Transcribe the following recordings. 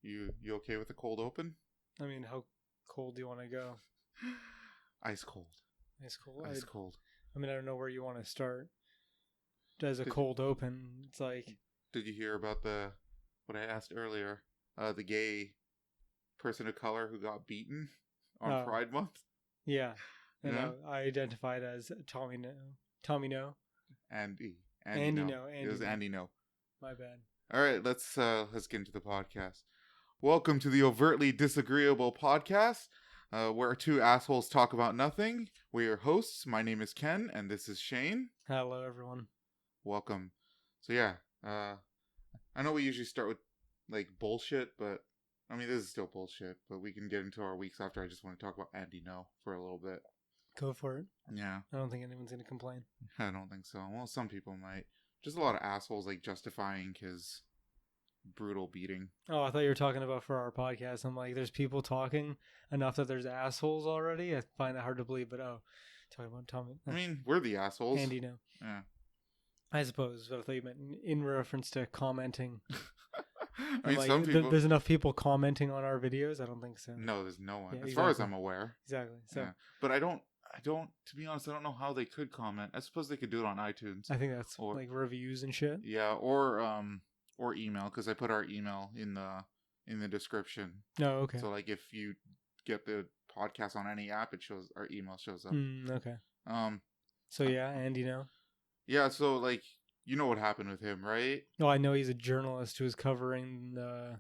You okay with the cold open? I mean, how cold do you want to go? Ice cold. Ice cold. Ice cold. I mean, I don't know where you want to start. As a cold open, it's like. Did you hear about what I asked earlier? The gay person of color who got beaten on Pride Month. Yeah, and I identified as Tommy No. Andy No. It was Andy No. My bad. All right, let's get into the podcast. Welcome to the Overtly Disagreeable podcast, where two assholes talk about nothing. We're your hosts. My name is Ken, and this is Shane. Hello, everyone. Welcome. So yeah, I know we usually start with like bullshit, but I mean this is still bullshit. But we can get into our weeks after. I just want to talk about Andy No for a little bit. Go for it. Yeah. I don't think anyone's gonna complain. I don't think so. Well, some people might. Just a lot of assholes like justifying his brutal beating. Oh, I thought you were talking about for our podcast. I'm like, there's people talking enough that there's assholes already. I find that hard to believe, but talking about Tommy. I mean, we're the assholes. Andy No. Yeah. I suppose, but I thought you meant in reference to commenting. I mean, like, some people. There's enough people commenting on our videos. I don't think so. No, there's no one, Yeah, as far as I'm aware. Exactly. So, yeah. But I don't. To be honest, I don't know how they could comment. I suppose they could do it on iTunes. I think that's like reviews and shit. Yeah, or email, because I put our email in the description. Oh, okay. So like if you get the podcast on any app, our email shows up. Okay. So yeah, Andy No. Yeah, so like you know what happened with him, right? No, I know he's a journalist who was covering a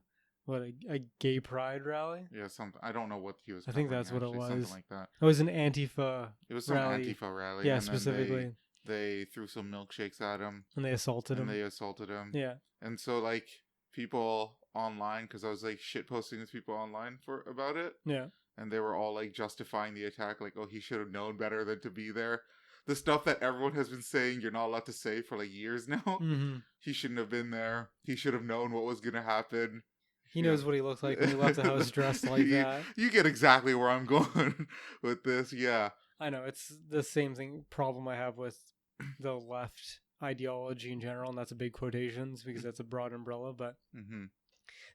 gay pride rally. Yeah, something. I don't know what he was. I think that's what it was. Something like that. It was an Antifa. It was some rally. Antifa rally. Yeah, and specifically. They threw some milkshakes at him. And they assaulted him. Yeah. And so like people online, because I was like shitposting with people online about it. Yeah. And they were all like justifying the attack, like, oh, he should have known better than to be there. The stuff that everyone has been saying you're not allowed to say for like years now. Mm-hmm. He shouldn't have been there. He should have known what was going to happen. He knows what he looks like when he left the house dressed like that. You get exactly where I'm going with this, yeah. I know, it's the same problem I have with the left ideology in general, and that's a big quotations because that's a broad umbrella, but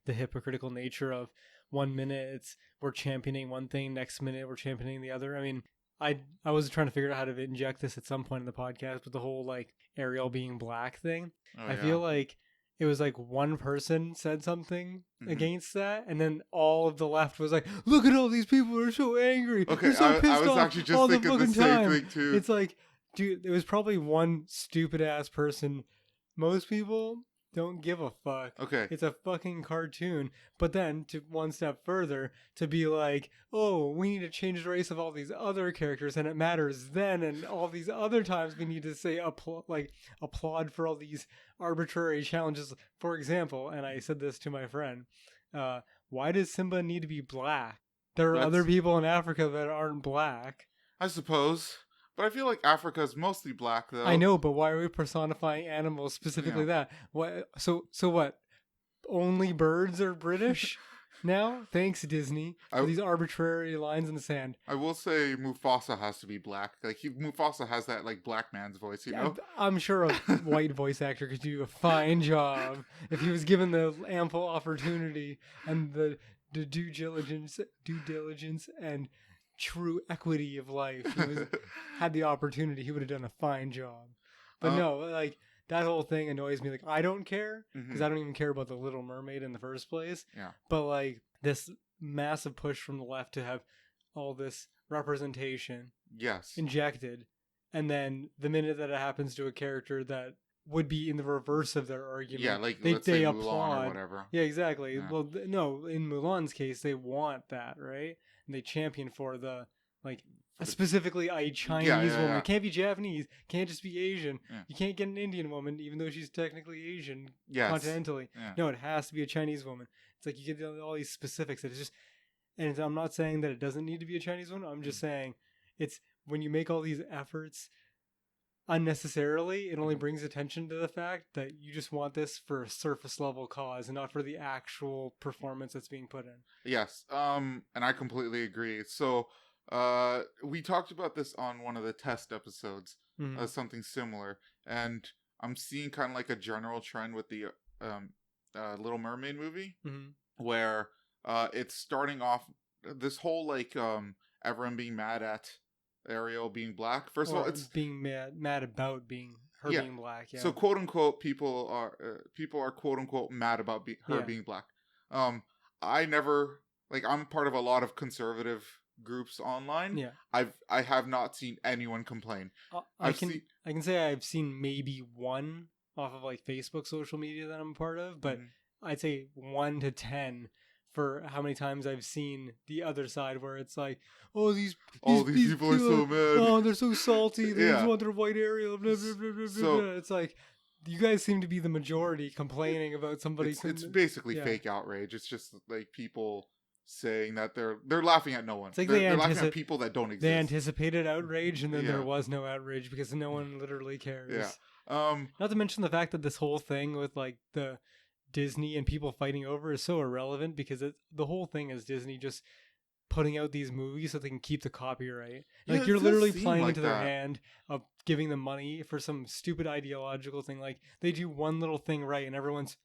the hypocritical nature of 1 minute we're championing one thing, next minute we're championing the other. I mean, I was trying to figure out how to inject this at some point in the podcast, but the whole like Ariel being black thing, I feel like it was like one person said something against that, and then all of the left was like, "Look at all these people are so angry. Okay, so I was actually just thinking the same thing too. It's like, dude, it was probably one stupid ass person. Most people don't give a fuck. Okay, it's a fucking cartoon. But then to one step further, to be like, oh, we need to change the race of all these other characters, and it matters then, and all these other times we need to say applaud for all these arbitrary challenges. For example, and I said this to my friend, why does Simba need to be black? There are other people in Africa that aren't black. I suppose. But I feel like Africa is mostly black, though. I know, but why are we personifying animals specifically that? What? So what? Only birds are British now? Thanks, Disney, for these arbitrary lines in the sand. I will say Mufasa has to be black. Like Mufasa has that like black man's voice, you know? I'm sure a white voice actor could do a fine job if he was given the ample opportunity and the due diligence and true equity of life. He had the opportunity, he would have done a fine job. But no, like that whole thing annoys me. Like I don't care because I don't even care about the Little Mermaid in the first place. Yeah. But like this massive push from the left to have all this representation, injected, and then the minute that it happens to a character that would be in the reverse of their argument, yeah, like they applaud applaud or whatever. Yeah, exactly. Yeah. Well, no, in Mulan's case, they want that, right? And they champion for the specifically a Chinese woman. Yeah. It can't be Japanese. Can't just be Asian. Yeah. You can't get an Indian woman, even though she's technically Asian continentally. Yeah. No, it has to be a Chinese woman. It's like you get all these specifics that it's just. And I'm not saying that it doesn't need to be a Chinese woman. I'm just saying it's when you make all these efforts unnecessarily, it only brings attention to the fact that you just want this for a surface level cause and not for the actual performance that's being put in. Yes. And I completely agree. So we talked about this on one of the test episodes, something similar, and I'm seeing kind of like a general trend with the Little Mermaid movie. where it's starting off this whole like everyone being mad at Ariel being black. First of all, it's being mad about being her yeah. being black. Yeah. So quote unquote people are quote unquote mad about her being black. I never like I'm part of a lot of conservative groups online. Yeah. I have not seen anyone complain. I can say I've seen maybe one off of like Facebook social media that I'm a part of, but I'd say 1 to 10 for how many times I've seen the other side where it's like, oh, these people are so mad. Oh, they're so salty. They just want their white Ariel. Blah, blah, blah, blah, so blah. It's like, you guys seem to be the majority complaining about somebody. It's basically fake outrage. It's just like people saying that they're laughing at no one. It's like they're laughing at people that don't exist. They anticipated outrage, and then there was no outrage because no one literally cares. Yeah. Not to mention the fact that this whole thing with like the Disney and people fighting over is so irrelevant because the whole thing is Disney just putting out these movies so they can keep the copyright. Like you're literally playing into their hand of giving them money for some stupid ideological thing. Like they do one little thing right and everyone's,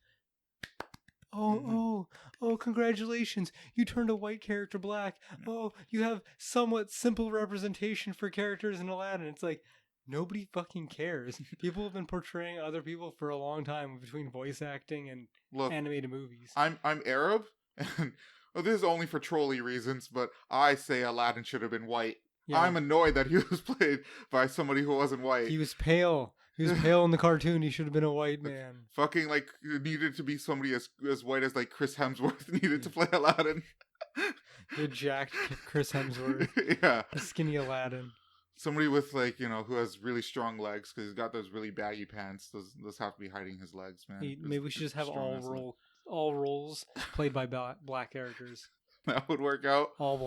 oh, congratulations. You turned a white character black. Oh, you have somewhat simple representation for characters in Aladdin. It's like, nobody fucking cares. People have been portraying other people for a long time between voice acting and animated movies. I'm Arab, and this is only for trolley reasons, but I say Aladdin should have been white. Yeah. I'm annoyed that he was played by somebody who wasn't white. He was pale. He was pale in the cartoon. He should have been a white man. Fucking like it needed to be somebody as white as like Chris Hemsworth needed to play Aladdin. The jacked Chris Hemsworth. Yeah. The skinny Aladdin. Somebody with like, who has really strong legs because he's got those really baggy pants. Those have to be hiding his legs, man. Maybe we should just have all roles played by black characters. That would work out. All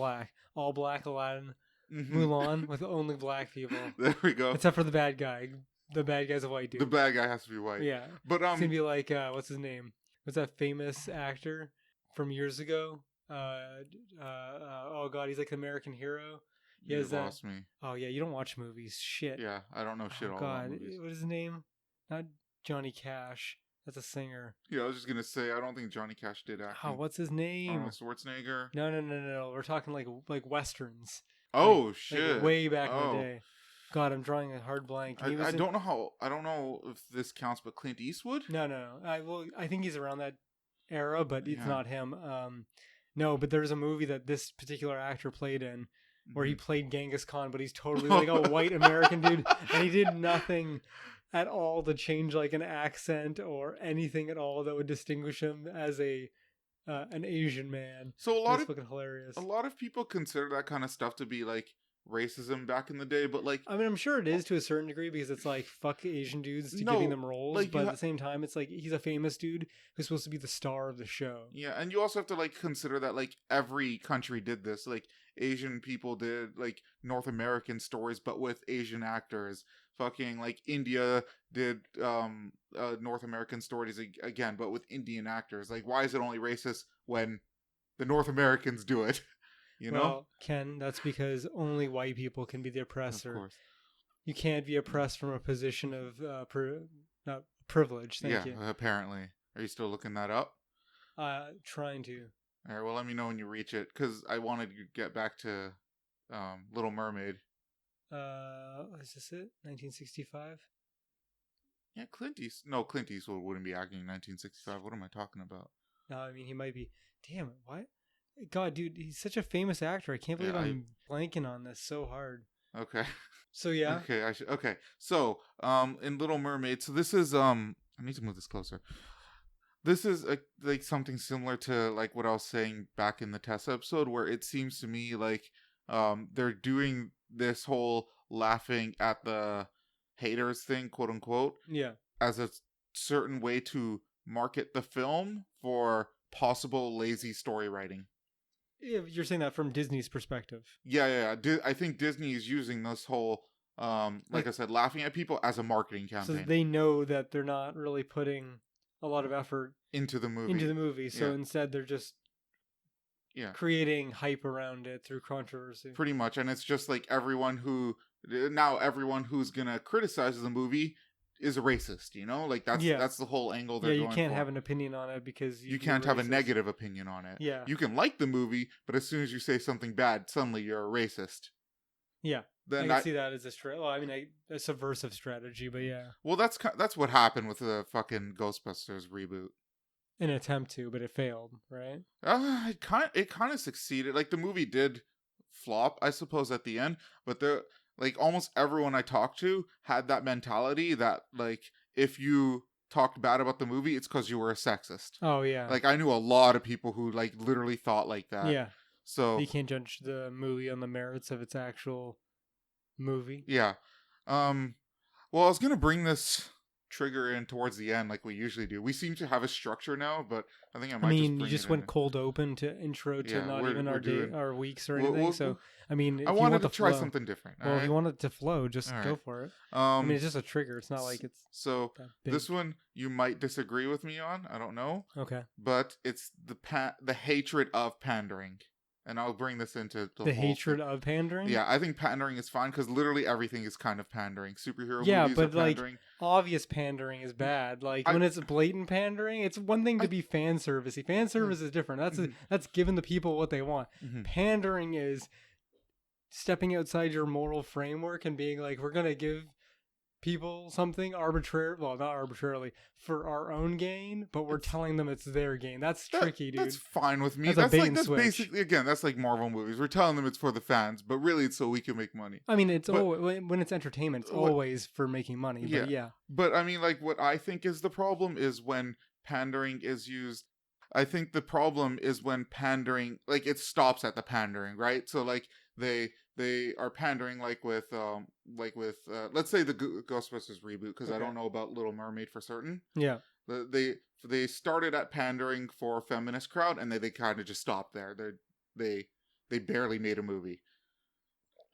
black Aladdin. Mulan with only black people. There we go. Except for the bad guy. The bad guy's a white dude. The bad guy has to be white. Yeah. But it's gonna be like what's his name? What's that famous actor from years ago? Oh god, he's like an American hero. You lost me. Oh yeah, you don't watch movies. Shit. Yeah, I don't know shit all about movies. What is his name? Not Johnny Cash. That's a singer. Yeah, I was just gonna say I don't think Johnny Cash did acting. Oh, what's his name? Schwarzenegger. No. We're talking like westerns. Oh shit! Like way back in the day. God, I'm drawing a hard blank. I don't know if this counts, but Clint Eastwood? No. I think he's around that era, but it's not him. No, but there's a movie that this particular actor played in where he played Genghis Khan, but he's totally like a white American dude, and he did nothing at all to change like an accent or anything at all that would distinguish him as an Asian man. So that's fucking hilarious. A lot of people consider that kind of stuff to be like racism back in the day, but like I mean, I'm sure it is to a certain degree because it's like fuck Asian dudes to giving them roles, like, but at the same time it's like he's a famous dude who's supposed to be the star of the show. Yeah, and you also have to like consider that like every country did this. Like Asian people did like North American stories but with Asian actors. Fucking like India did North American stories again but with Indian actors. Like why is it only racist when the North Americans do it? Well, Ken, that's because only white people can be the oppressor. Of course. You can't be oppressed from a position of privilege. Thank you. Yeah, apparently. Are you still looking that up? Trying to. All right, well, let me know when you reach it, because I wanted to get back to Little Mermaid. Is this it? 1965? Yeah, Clint Eastwood wouldn't be acting in 1965. What am I talking about? No, I mean, he might be. Damn it, what? God, dude, he's such a famous actor. I can't believe I'm blanking on this so hard. Okay. So, yeah. Okay, so, in Little Mermaid, so this is, I need to move this closer. This is, like, something similar to, like, what I was saying back in the Tessa episode, where it seems to me like, they're doing this whole laughing at the haters thing, quote unquote. Yeah. As a certain way to market the film for possible lazy story writing. You're saying that from Disney's perspective. Yeah. I think Disney is using this whole, like I said, laughing at people as a marketing campaign. So they know that they're not really putting a lot of effort into the movie. So instead they're just creating hype around it through controversy. Pretty much. And it's just like everyone who's going to criticize the movie is a racist, you know? Like that's the whole angle they're going for. You can't have an opinion on it because you can't have a negative opinion on it. Yeah. You can like the movie, but as soon as you say something bad, suddenly you're a racist. Yeah. Then I can see that as a subversive strategy, but yeah. Well, that's what happened with the fucking Ghostbusters reboot. An attempt to, but it failed, right? It kind of succeeded. Like the movie did flop, I suppose, at the end, but like almost everyone I talked to had that mentality that like if you talked bad about the movie, it's because you were a sexist. Oh yeah. Like I knew a lot of people who like literally thought like that. Yeah. So you can't judge the movie on the merits of its actual movie. Yeah. Well, I was gonna bring this trigger in towards the end like we usually do. We seem to have a structure now, but I think I might you just went cold open to intro to not even our weeks or anything. So I mean, if I wanted to try something different. Well, if you want it to flow, just go for it. I mean, it's just a trigger. It's not like it's so this one you might disagree with me on. I don't know. Okay. But it's the hatred of pandering. And I'll bring this into the hatred of pandering. Yeah, I think pandering is fine because literally everything is kind of pandering. Superhero movies but are pandering. Like obvious pandering is bad. Like when it's blatant pandering, it's one thing to be fan servicey. Fan service is different. That's giving the people what they want. Mm-hmm. Pandering is stepping outside your moral framework and being like, we're gonna give people something not arbitrarily for our own gain, but we're telling them it's their gain. That's tricky, dude. That's fine with me. That's basically, again, that's like Marvel movies. We're telling them it's for the fans, but really it's so we can make money. I mean, when it's entertainment, it's always for making money. But yeah. But I mean, like what I think is the problem is when pandering is used. I think the problem is when pandering, like it stops at the pandering, right? So like they are pandering like with let's say the Ghostbusters reboot, because I don't know about Little Mermaid for certain. Yeah. They started at pandering for a feminist crowd, and they kind of just stopped there. They barely made a movie.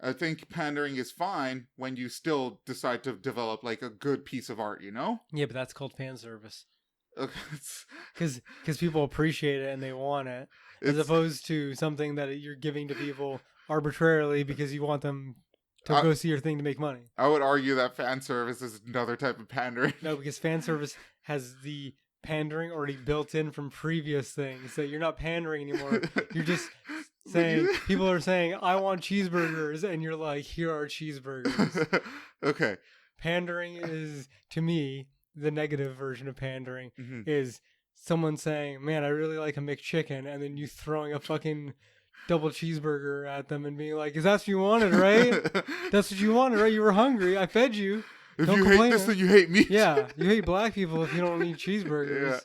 I think pandering is fine when you still decide to develop like a good piece of art, you know? Yeah, but that's called fan service. Because people appreciate it and they want it, as opposed to something that you're giving to people arbitrarily because you want them to go see your thing to make money. I would argue that fan service is another type of pandering. No, because fan service has the pandering already built in from previous things. So you're not pandering anymore. You're just saying, people are saying, I want cheeseburgers, and you're like, here are cheeseburgers. Okay. Pandering is, to me, the negative version of pandering is someone saying, man, I really like a McChicken, and then you throwing a fucking double cheeseburger at them and being like, is that what you wanted, right? That's what you wanted, right? You were hungry. I fed you. If don't you hate this, then you hate me. Yeah, you hate black people if you don't eat cheeseburgers.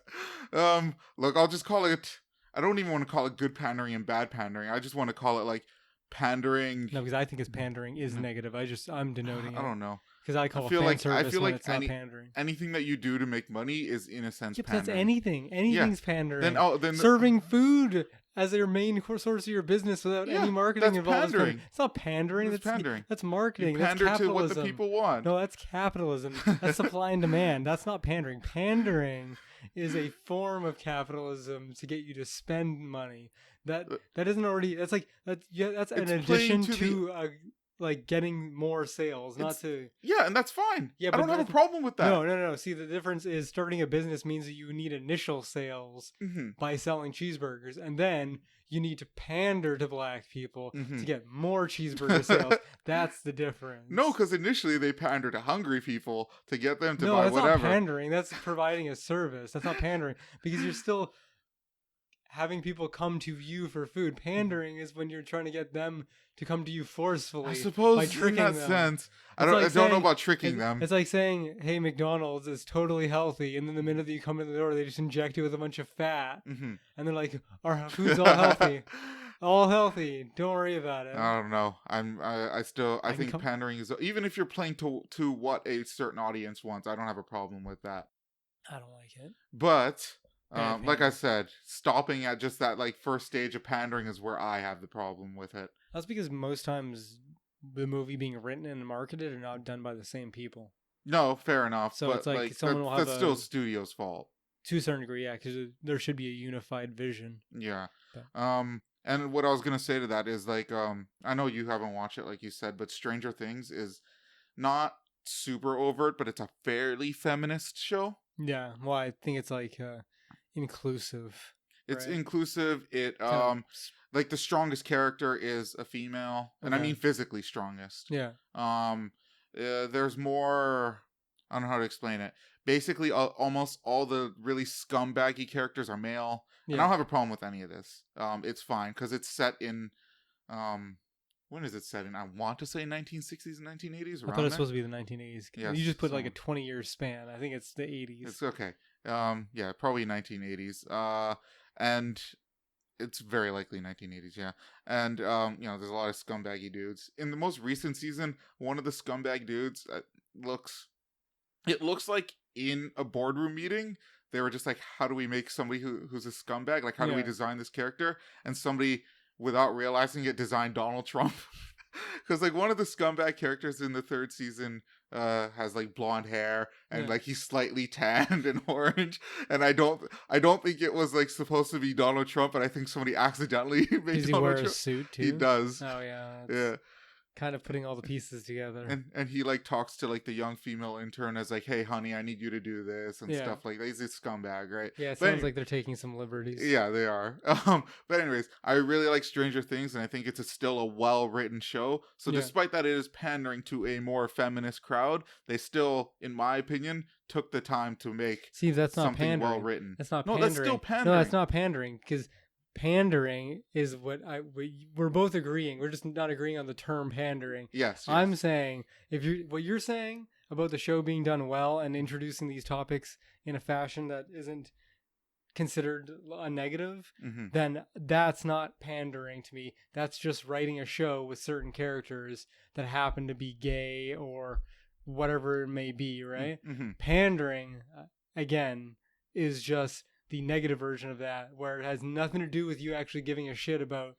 Yeah. Look, I'll just call it, I don't even want to call it good pandering and bad pandering. I just want to call it like pandering. No, because I think pandering is negative. I'm denoting it. I don't know. Because I call it fan service when it's not pandering. Anything that you do to make money is in a sense pandering. That's anything. Anything's pandering. Then serving food as your main source of your business without any marketing involved. Pandering. It's not pandering. That's pandering. That's marketing. You pander that's capitalism. to what the people want. No, that's capitalism. That's supply and demand. That's not pandering. Pandering is a form of capitalism to get you to spend money. That isn't already. That's like that's an addition to like getting more sales, not to. Yeah, and that's fine. Yeah, I don't have a problem with that. No. See, the difference is starting a business means that you need initial sales by selling cheeseburgers, and then you need to pander to black people to get more cheeseburger sales. That's the difference. No, because initially they pander to hungry people to get them to buy whatever. No, that's not pandering. That's providing a service. That's not pandering because you're still having people come to you for food. Pandering is when you're trying to get them to come to you forcefully. I suppose by tricking in that them. Sense. I don't know about tricking them. It's like saying, hey, McDonald's is totally healthy, and then the minute that you come in the door, they just inject you with a bunch of fat. And they're like, our food's all healthy. All healthy. Don't worry about it. I don't know. I think pandering is, even if you're playing to what a certain audience wants, I don't have a problem with that. I don't like it. But like I said, stopping at just that like first stage of pandering is where I have the problem with it. That's because most times the movie being written and marketed are not done by the same people. No, fair enough. So it's like someone will have that's still studio's fault to a certain degree, yeah, because there should be a unified vision. Yeah. And what I was gonna say to that is like I know you haven't watched it like you said, but Stranger Things is not super overt, but it's a fairly feminist show. Yeah, well, I think it's like inclusive. It's right? inclusive. It Kind of like the strongest character is a female, and I Okay. mean physically strongest. Yeah. There's more. I don't know how to explain it. Basically, almost all the really scumbaggy characters are male, and I don't have a problem with any of this. It's fine because it's set in, when is it set in? I want to say 1960s and 1980s. I thought it was supposed to be the 1980s. Yes, You just put like a 20-year span. I think it's the 80s. It's okay. Yeah, probably 1980s. And it's very likely 1980s. Yeah, and there's a lot of scumbaggy dudes in the most recent season. One of the scumbag dudes looks like in a boardroom meeting they were just like, how do we make somebody who's a scumbag, like how do we design this character, and somebody without realizing it designed Donald Trump. Because like one of the scumbag characters in the third season has like blonde hair and like he's slightly tanned and orange, and I don't think it was like supposed to be Donald Trump, but I think somebody accidentally made Does he Donald wear Trump. a suit too? He does. Oh yeah. Yeah. Kind of putting all the pieces together. And he like talks to like the young female intern as like, hey honey, I need you to do this and stuff like that. He's a scumbag, right? Yeah, it sounds like they're taking some liberties. Yeah, they are. But anyways, I really like Stranger Things, and I think it's still a well-written show. So despite that it is pandering to a more feminist crowd, they still, in my opinion, took the time to make that's not something pandering. well-written. That's not pandering. No, that's still pandering. No, that's not pandering, because pandering is what we're both agreeing. We're just not agreeing on the term pandering. Yes. I'm saying what you're saying about the show being done well and introducing these topics in a fashion that isn't considered a negative, then that's not pandering to me. That's just writing a show with certain characters that happen to be gay or whatever it may be, right? Pandering, again, is just the negative version of that, where it has nothing to do with you actually giving a shit about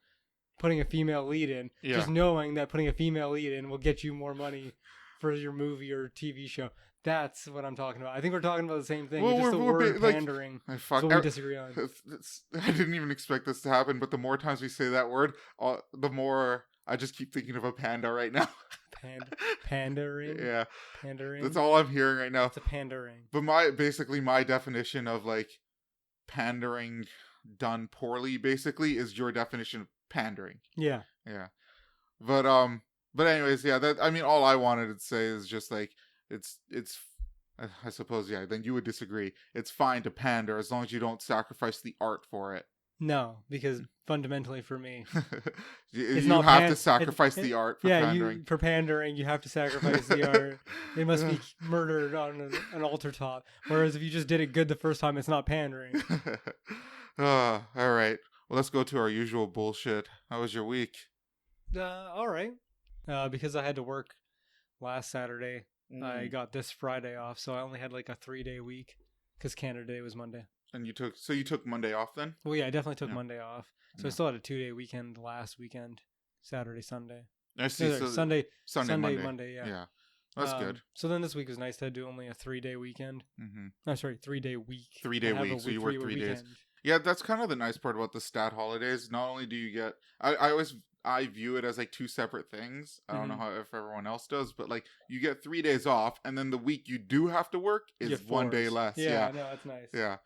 putting a female lead in. Just knowing that putting a female lead in will get you more money for your movie or TV show. That's what I'm talking about. I think we're talking about the same thing. Well, just the word pandering. That's what we disagree on. I didn't even expect this to happen, but the more times we say that word, the more I just keep thinking of a panda right now. Pandering? Yeah. Pandering? That's all I'm hearing right now. It's a pandering. But basically my definition of like pandering done poorly basically is your definition of pandering. Yeah. But anyways, that, I mean, all I wanted to say is just like it's I suppose then you would disagree. It's fine to pander as long as you don't sacrifice the art for it. No, because fundamentally for me, you have to sacrifice the art for pandering. For pandering, you have to sacrifice the art. They must be murdered on an altar top. Whereas if you just did it good the first time, it's not pandering. All right. Well, let's go to our usual bullshit. How was your week? All right. Because I had to work last Saturday, I got this Friday off, so I only had like a 3-day week because Canada Day was Monday. And you took Monday off then? Well, yeah, I definitely took Monday off. So I still had a 2-day weekend last weekend, Saturday, Sunday. I see. No, Sunday, Monday. Yeah. That's good. So then this week was nice to do only a 3-day weekend. No, sorry, 3-day week. 3-day week. So you work 3 days. Yeah, that's kind of the nice part about the stat holidays. Not only do you get, I view it as like 2 separate things. I don't know if everyone else does, but like you get 3 days off, and then the week you do have to work is 1 day less. Yeah, no, that's nice. Yeah.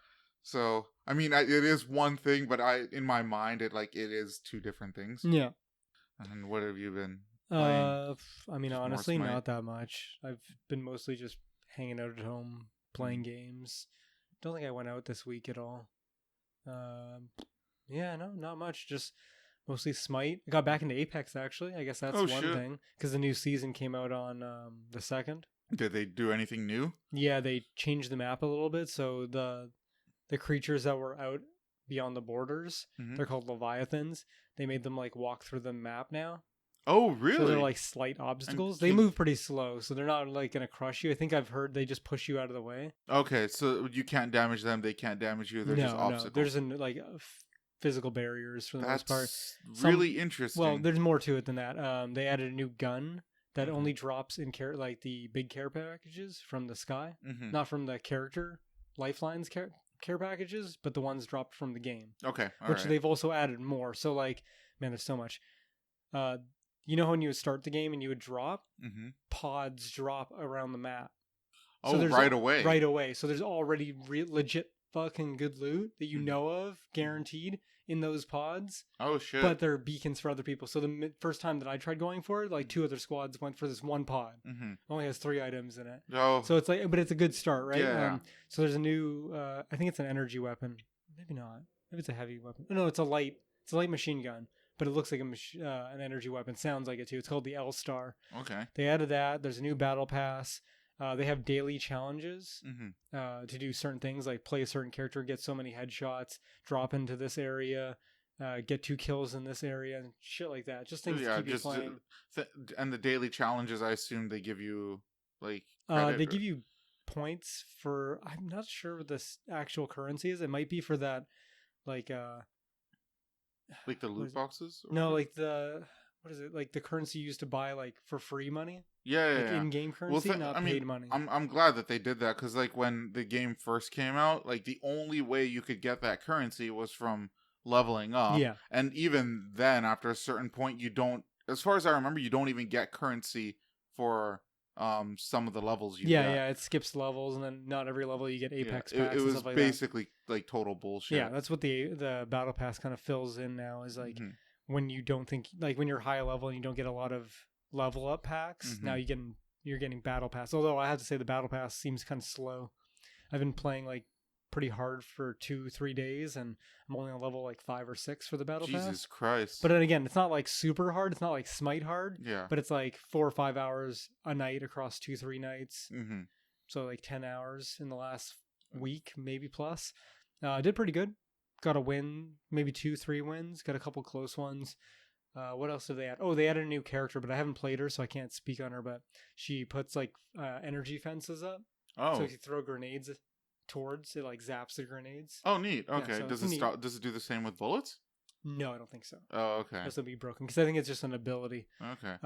So, I mean, it is one thing, but in my mind, it is 2 different things. Yeah. And what have you been playing? I mean, honestly, not that much. I've been mostly just hanging out at home, playing games. Don't think I went out this week at all. Yeah, no, not much. Just mostly Smite. I got back into Apex, actually. I guess that's one thing. Because the new season came out on the 2nd. Did they do anything new? Yeah, they changed the map a little bit. So the creatures that were out beyond the borders, they're called Leviathans. They made them like walk through the map now. Oh, really? So they're like slight obstacles. They move pretty slow, so they're not like going to crush you. I think I've heard they just push you out of the way. Okay, so you can't damage them. They can't damage you. They're just obstacles. No, there's like physical barriers for the most part. Really interesting. Well, there's more to it than that. They added a new gun that only drops in like the big care packages from the sky, not from the character lifelines care packages, but the ones dropped from the game. Okay, which they've also added more. So like, man, there's so much. you know when you would start the game and you would drop, Mm-hmm. pods drop around the map. Oh, so right away. Right away. So there's already legit fucking good loot that you know of, guaranteed, in those pods. Oh, shit. But they're beacons for other people. So the first time that I tried going for it, like 2 other squads went for this one pod. Mm-hmm. It only has 3 items in it. Oh. So it's like, but it's a good start, right? Yeah. So there's a new, I think it's an energy weapon. Maybe not. Maybe it's a heavy weapon. No, it's a light machine gun. But it looks like an energy weapon. Sounds like it too. It's called the L-Star. Okay. They added that. There's a new battle pass. They have daily challenges to do certain things, like play a certain character, get so many headshots, drop into this area, get 2 kills in this area, and shit like that. Just things to keep you playing. And the daily challenges, I assume they give you, like... they give you points for... I'm not sure what this actual currency is. It might be for that, like the loot boxes? No, like the... What is it? Like the currency used to buy, like, for free money? Yeah. In-game currency, paid money. I'm glad that they did that, because, like, when the game first came out, like, the only way you could get that currency was from leveling up. Yeah. And even then, after a certain point, you don't... As far as I remember, you don't even get currency for some of the levels you get. Yeah, it skips levels, and then not every level you get Apex packs. It was and stuff like basically, like, total bullshit. Yeah, that's what the Battle Pass kind of fills in now, is, like... Mm-hmm. When you don't think, like, when you're high level and you don't get a lot of level up packs, now you're getting battle pass. Although I have to say the battle pass seems kind of slow. I've been playing, like, pretty hard for 2-3 days, and I'm only on level like 5 or 6 for the battle pass. Jesus Christ. But then again, it's not like super hard. It's not like Smite hard. Yeah. But it's like 4 or 5 hours a night across 2-3 nights. Mm-hmm. So like 10 hours in the last week, maybe plus. I did pretty good. Got a win, maybe 2-3 wins. Got a couple close ones. What else did they add? Oh, they added a new character, but I haven't played her, so I can't speak on her. But she puts like energy fences up. Oh. So if you throw grenades towards it, like zaps the grenades. Oh, neat. Okay. Yeah, so does it stop? Does it do the same with bullets? No, I don't think so. Oh, okay. This will be broken because I think it's just an ability. Okay.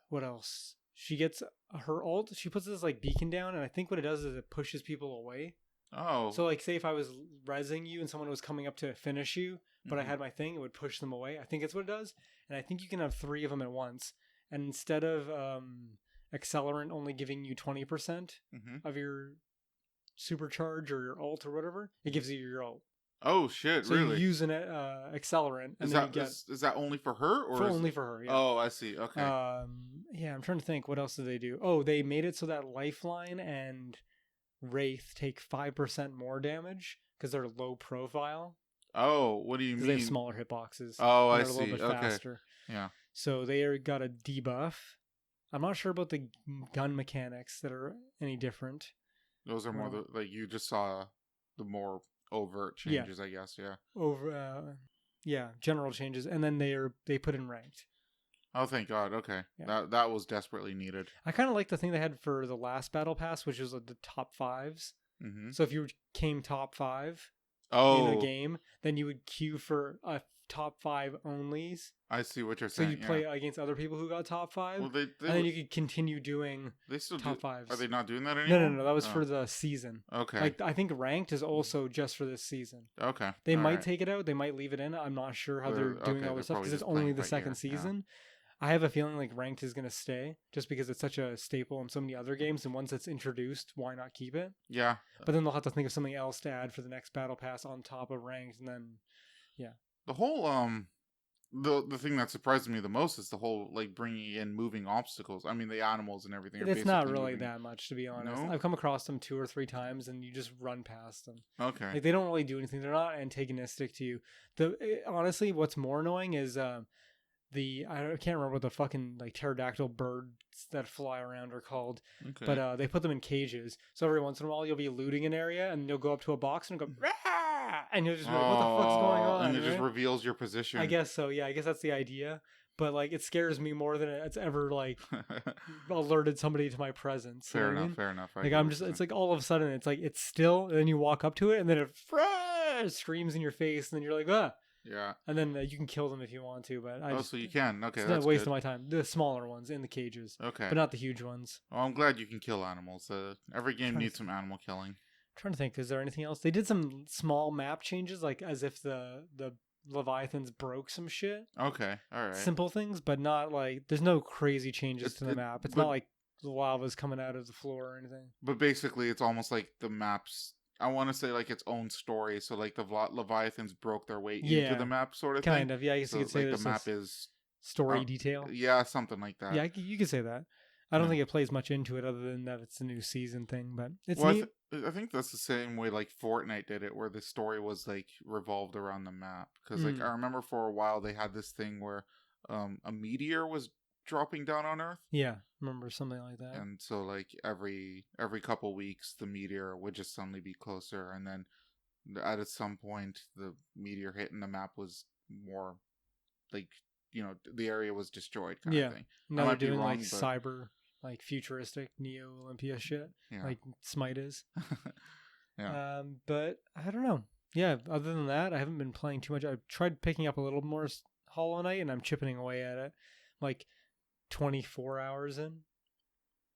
What else? She gets her ult. She puts this like beacon down, and I think what it does is it pushes people away. Oh. So like, say if I was rezzing you and someone was coming up to finish you, but I had my thing, it would push them away. I think that's what it does. And I think you can have 3 of them at once. And instead of accelerant only giving you 20% of your supercharge or your ult or whatever, it gives you your ult. Oh shit! So really? you use an accelerant, and is that only for her, or only for her? Yeah. Oh, I see. Okay. Yeah, I'm trying to think. What else did they do? Oh, they made it so that Lifeline and Wraith take 5% more damage because they're low profile. Oh, what do you mean? They have smaller hitboxes. Oh, I see. see. A little bit faster. Yeah. So they got a debuff. I'm not sure about the gun mechanics that are any different. Those are more like you just saw the more overt changes, I guess. Yeah. General changes, and then they put in ranked. Oh, thank God. Okay. Yeah. That was desperately needed. I kind of like the thing they had for the last battle pass, which was like the top 5s. Mm-hmm. So if you came top 5 in a game, then you would queue for a top 5 onlys. I see what you're saying. So you play against other people who got top 5, well, and then you could continue doing top 5s. Are they not doing that anymore? No. That was for the season. Okay. Like, I think ranked is also just for this season. Okay. They might take it out. They might leave it in. I'm not sure how they're doing all this stuff because it's only the second season. Yeah. I have a feeling like ranked is going to stay just because it's such a staple in so many other games, and once it's introduced, why not keep it? Yeah. But then they'll have to think of something else to add for the next battle pass on top of ranked, and then the whole the thing that surprised me the most is the whole like bringing in moving obstacles. I mean, the animals and everything. It's not really that much, to be honest. No? I've come across them 2 or 3 times, and you just run past them. Okay. Like, they don't really do anything. They're not antagonistic to you. Honestly, what's more annoying is I can't remember what the fucking like pterodactyl birds that fly around are called, but they put them in cages. So every once in a while you'll be looting an area and you'll go up to a box and go, Rah! And you'll just be like, what the fuck's going on? And it just reveals your position. I guess so. Yeah, I guess that's the idea. But like, it scares me more than it's ever like alerted somebody to my presence. Fair enough. Like it's like all of a sudden it's like it's still, and then you walk up to it and then it screams in your face, and then you're like, ah. Yeah. And then you can kill them if you want to, but so you can. Okay, it's not a waste of my time. The smaller ones in the cages. Okay. But not the huge ones. Well, I'm glad you can kill animals. Every game needs some animal killing. I'm trying to think, is there anything else? They did some small map changes, like as if the Leviathans broke some shit. Okay, all right. Simple things, but not like there's no crazy changes to the map. It's not like the lava's coming out of the floor or anything. But basically, it's almost like the map's, I want to say, like its own story. So like the Leviathans broke their way into the map, sort of thing. Kind of, yeah. I guess you could say like the map is story detail. Yeah, something like that. Yeah, you could say that. I don't think it plays much into it other than that it's a new season thing, but it's neat. I think that's the same way like Fortnite did it, where the story was like revolved around the map. Because like I remember for a while they had this thing where a meteor was dropping down on Earth. Yeah, remember something like that. And so like every couple weeks the meteor would just suddenly be closer, and then at some point the meteor hit and the map was more like, you know, the area was destroyed kind of thing. Now they're doing wrong, like cyber, like futuristic Neo Olympia shit, like Smite is. But I don't know. Yeah, other than that, I haven't been playing too much. I've tried picking up a little more Hollow Knight, and I'm chipping away at it. Like 24 hours in.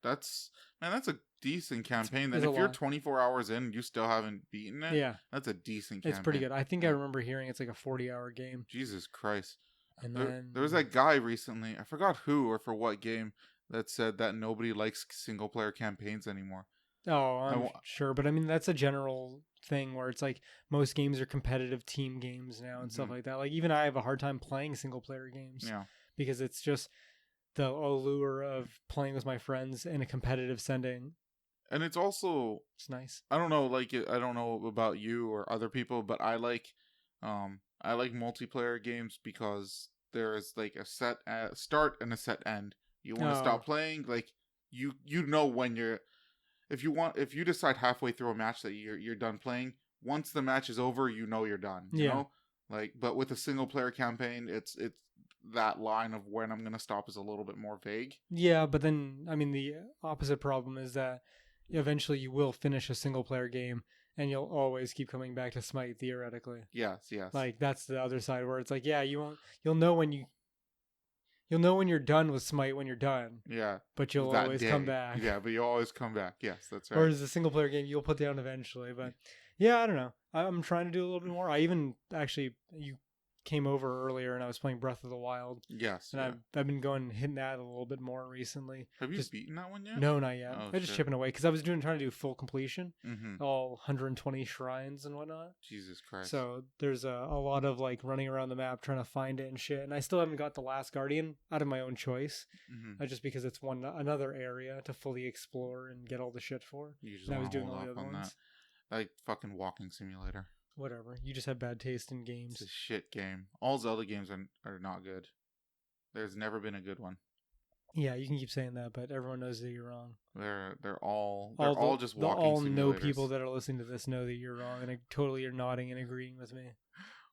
That's a decent campaign. Then if you're 24 hours in, you still haven't beaten it. That's a decent campaign. It's pretty good. I think I remember hearing it's like a 40-hour game. Jesus Christ. And there was that guy recently, I forgot who or for what game, that said that nobody likes single player campaigns anymore. Oh, I'm sure, but I mean that's a general thing where it's like most games are competitive team games now and stuff like that. Like even I have a hard time playing single player games. Yeah. Because it's just the allure of playing with my friends in a competitive setting. And it's also nice. I don't know, like I don't know about you or other people, but I like multiplayer games because there is like a set start and a set end. You want to stop playing, like you know when you're if you decide halfway through a match that you're done playing, once the match is over, you know you're done. You know? Like, but with a single player campaign, it's that line of when I'm going to stop is a little bit more vague. Yeah, but then I mean the opposite problem is that eventually you will finish a single player game and you'll always keep coming back to Smite theoretically. Yes. Like that's the other side where it's like, yeah, you'll know when you're done with Smite when you're done. Yeah. But you'll always come back. Yeah, but you always come back. Yes, that's right. Whereas a single player game you'll put down eventually. But yeah, I don't know. I'm trying to do a little bit more. I even actually you came over earlier and I was playing Breath of the Wild. Yes. And I've been hitting that a little bit more recently. Have you beaten that one yet? No, not yet. I'm just chipping away because I was trying to do full completion, all 120 shrines and whatnot. Jesus Christ! So there's a lot of like running around the map trying to find it and shit. And I still haven't got the Last Guardian out of my own choice, just because it's another area to fully explore and get all the shit for. And I was doing all the other ones. Like fucking walking simulator. Whatever. You just have bad taste in games. It's a shit game. All Zelda games are not good. There's never been a good one. Yeah, you can keep saying that, but everyone knows that you're wrong. They're all just walking all simulators. No people that are listening to this know that you're wrong, and totally are nodding and agreeing with me.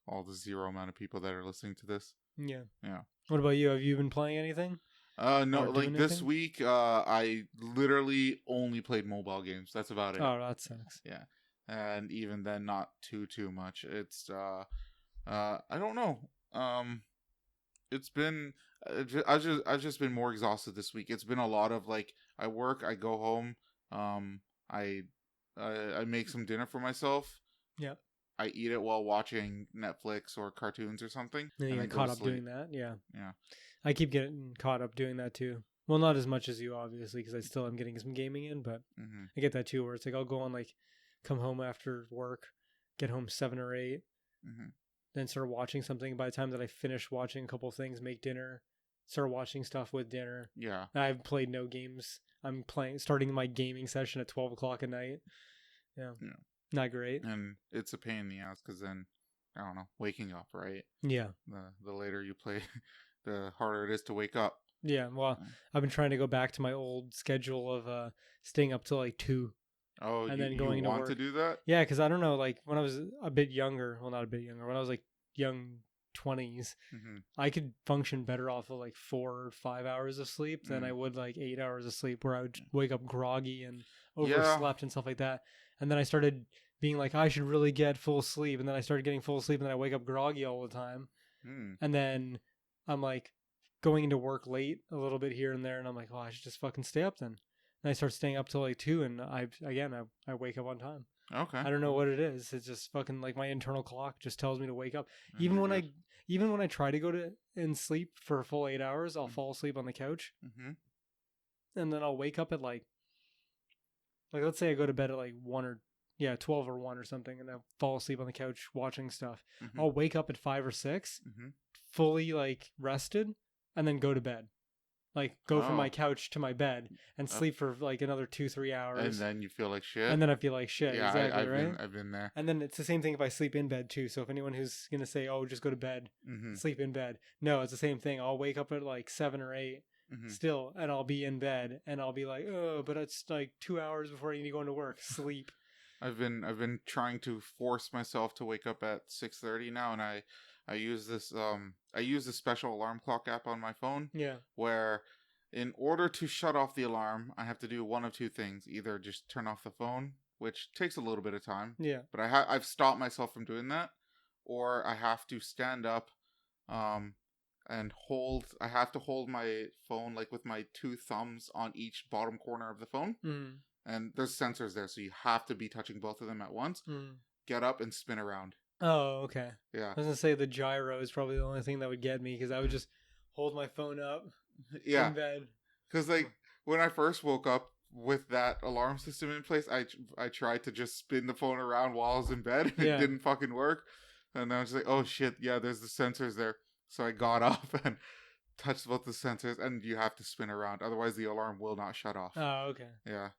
All the zero amount of people that are listening to this. Yeah. Yeah. What about you? Have you been playing anything? No, like this week, I literally only played mobile games. That's about it. Oh, that sucks. Yeah. And even then, not too much. It's I don't know. It's been I've just been more exhausted this week. It's been a lot of like I work, I go home, I make some dinner for myself. Yeah. I eat it while watching Netflix or cartoons or something. And you get caught up doing that. Yeah. Yeah. I keep getting caught up doing that too. Well, not as much as you, obviously, because I still am getting some gaming in, but I get that too, where it's like I'll go on like. Come home after work, get home 7 or 8, then start watching something. By the time that I finish watching a couple things, make dinner, start watching stuff with dinner. Yeah. I've played no games. I'm starting my gaming session at 12 o'clock at night. Yeah. Not great. And it's a pain in the ass because then, I don't know, waking up, right? Yeah. The later you play, the harder it is to wake up. Yeah. Well, I've been trying to go back to my old schedule of staying up till like 2. Oh, and then going to work. To do that? Yeah, because I don't know, like when I was a bit younger, well, not a bit younger, when I was like young 20s, I could function better off of like 4 or 5 hours of sleep than I would like 8 hours of sleep, where I would wake up groggy and overslept and stuff like that. And then I started being like, I should really get full sleep. And then I started getting full sleep, and then I wake up groggy all the time. And then I'm like going into work late a little bit here and there, and I'm like, oh, I should just fucking stay up then. And I start staying up till like 2, and I wake up on time. Okay. I don't know what it is. It's just fucking like my internal clock just tells me to wake up. Oh, Even you're when good. even when I try to go to and sleep for a full 8 hours, I'll fall asleep on the couch, and then I'll wake up at like let's say I go to bed at like 12 or 1 or something, and I fall asleep on the couch watching stuff. I'll wake up at 5 or 6, fully like rested, and then go to bed. Like go from my couch to my bed and sleep for like another 2-3 hours, and then you feel like shit. and then I feel like shit. Yeah, exactly, right? I've been there. And then it's the same thing if I sleep in bed too. So if anyone who's gonna say, "Oh, just go to bed, sleep in bed," no, it's the same thing. I'll wake up at like 7 or 8 still, and I'll be in bed, and I'll be like, "Oh, but it's like 2 hours before I need to go into work. Sleep." I've been trying to force myself to wake up at 6:30 now, and I use this special alarm clock app on my phone. Yeah. Where in order to shut off the alarm, I have to do one of two things: either just turn off the phone, which takes a little bit of time. Yeah. But I've stopped myself from doing that, or I have to stand up, and hold. I have to hold my phone like with my 2 thumbs on each bottom corner of the phone. And there's sensors there, so you have to be touching both of them at once. Get up and spin around. Oh, okay. Yeah. I was gonna say the gyro is probably the only thing that would get me, because I would just hold my phone up in bed. Because like when I first woke up with that alarm system in place, I tried to just spin the phone around while I was in bed. And it didn't fucking work. And I was like, oh shit, yeah, there's the sensors there. So I got up and touched both the sensors, and you have to spin around, otherwise the alarm will not shut off. Oh, okay. Yeah.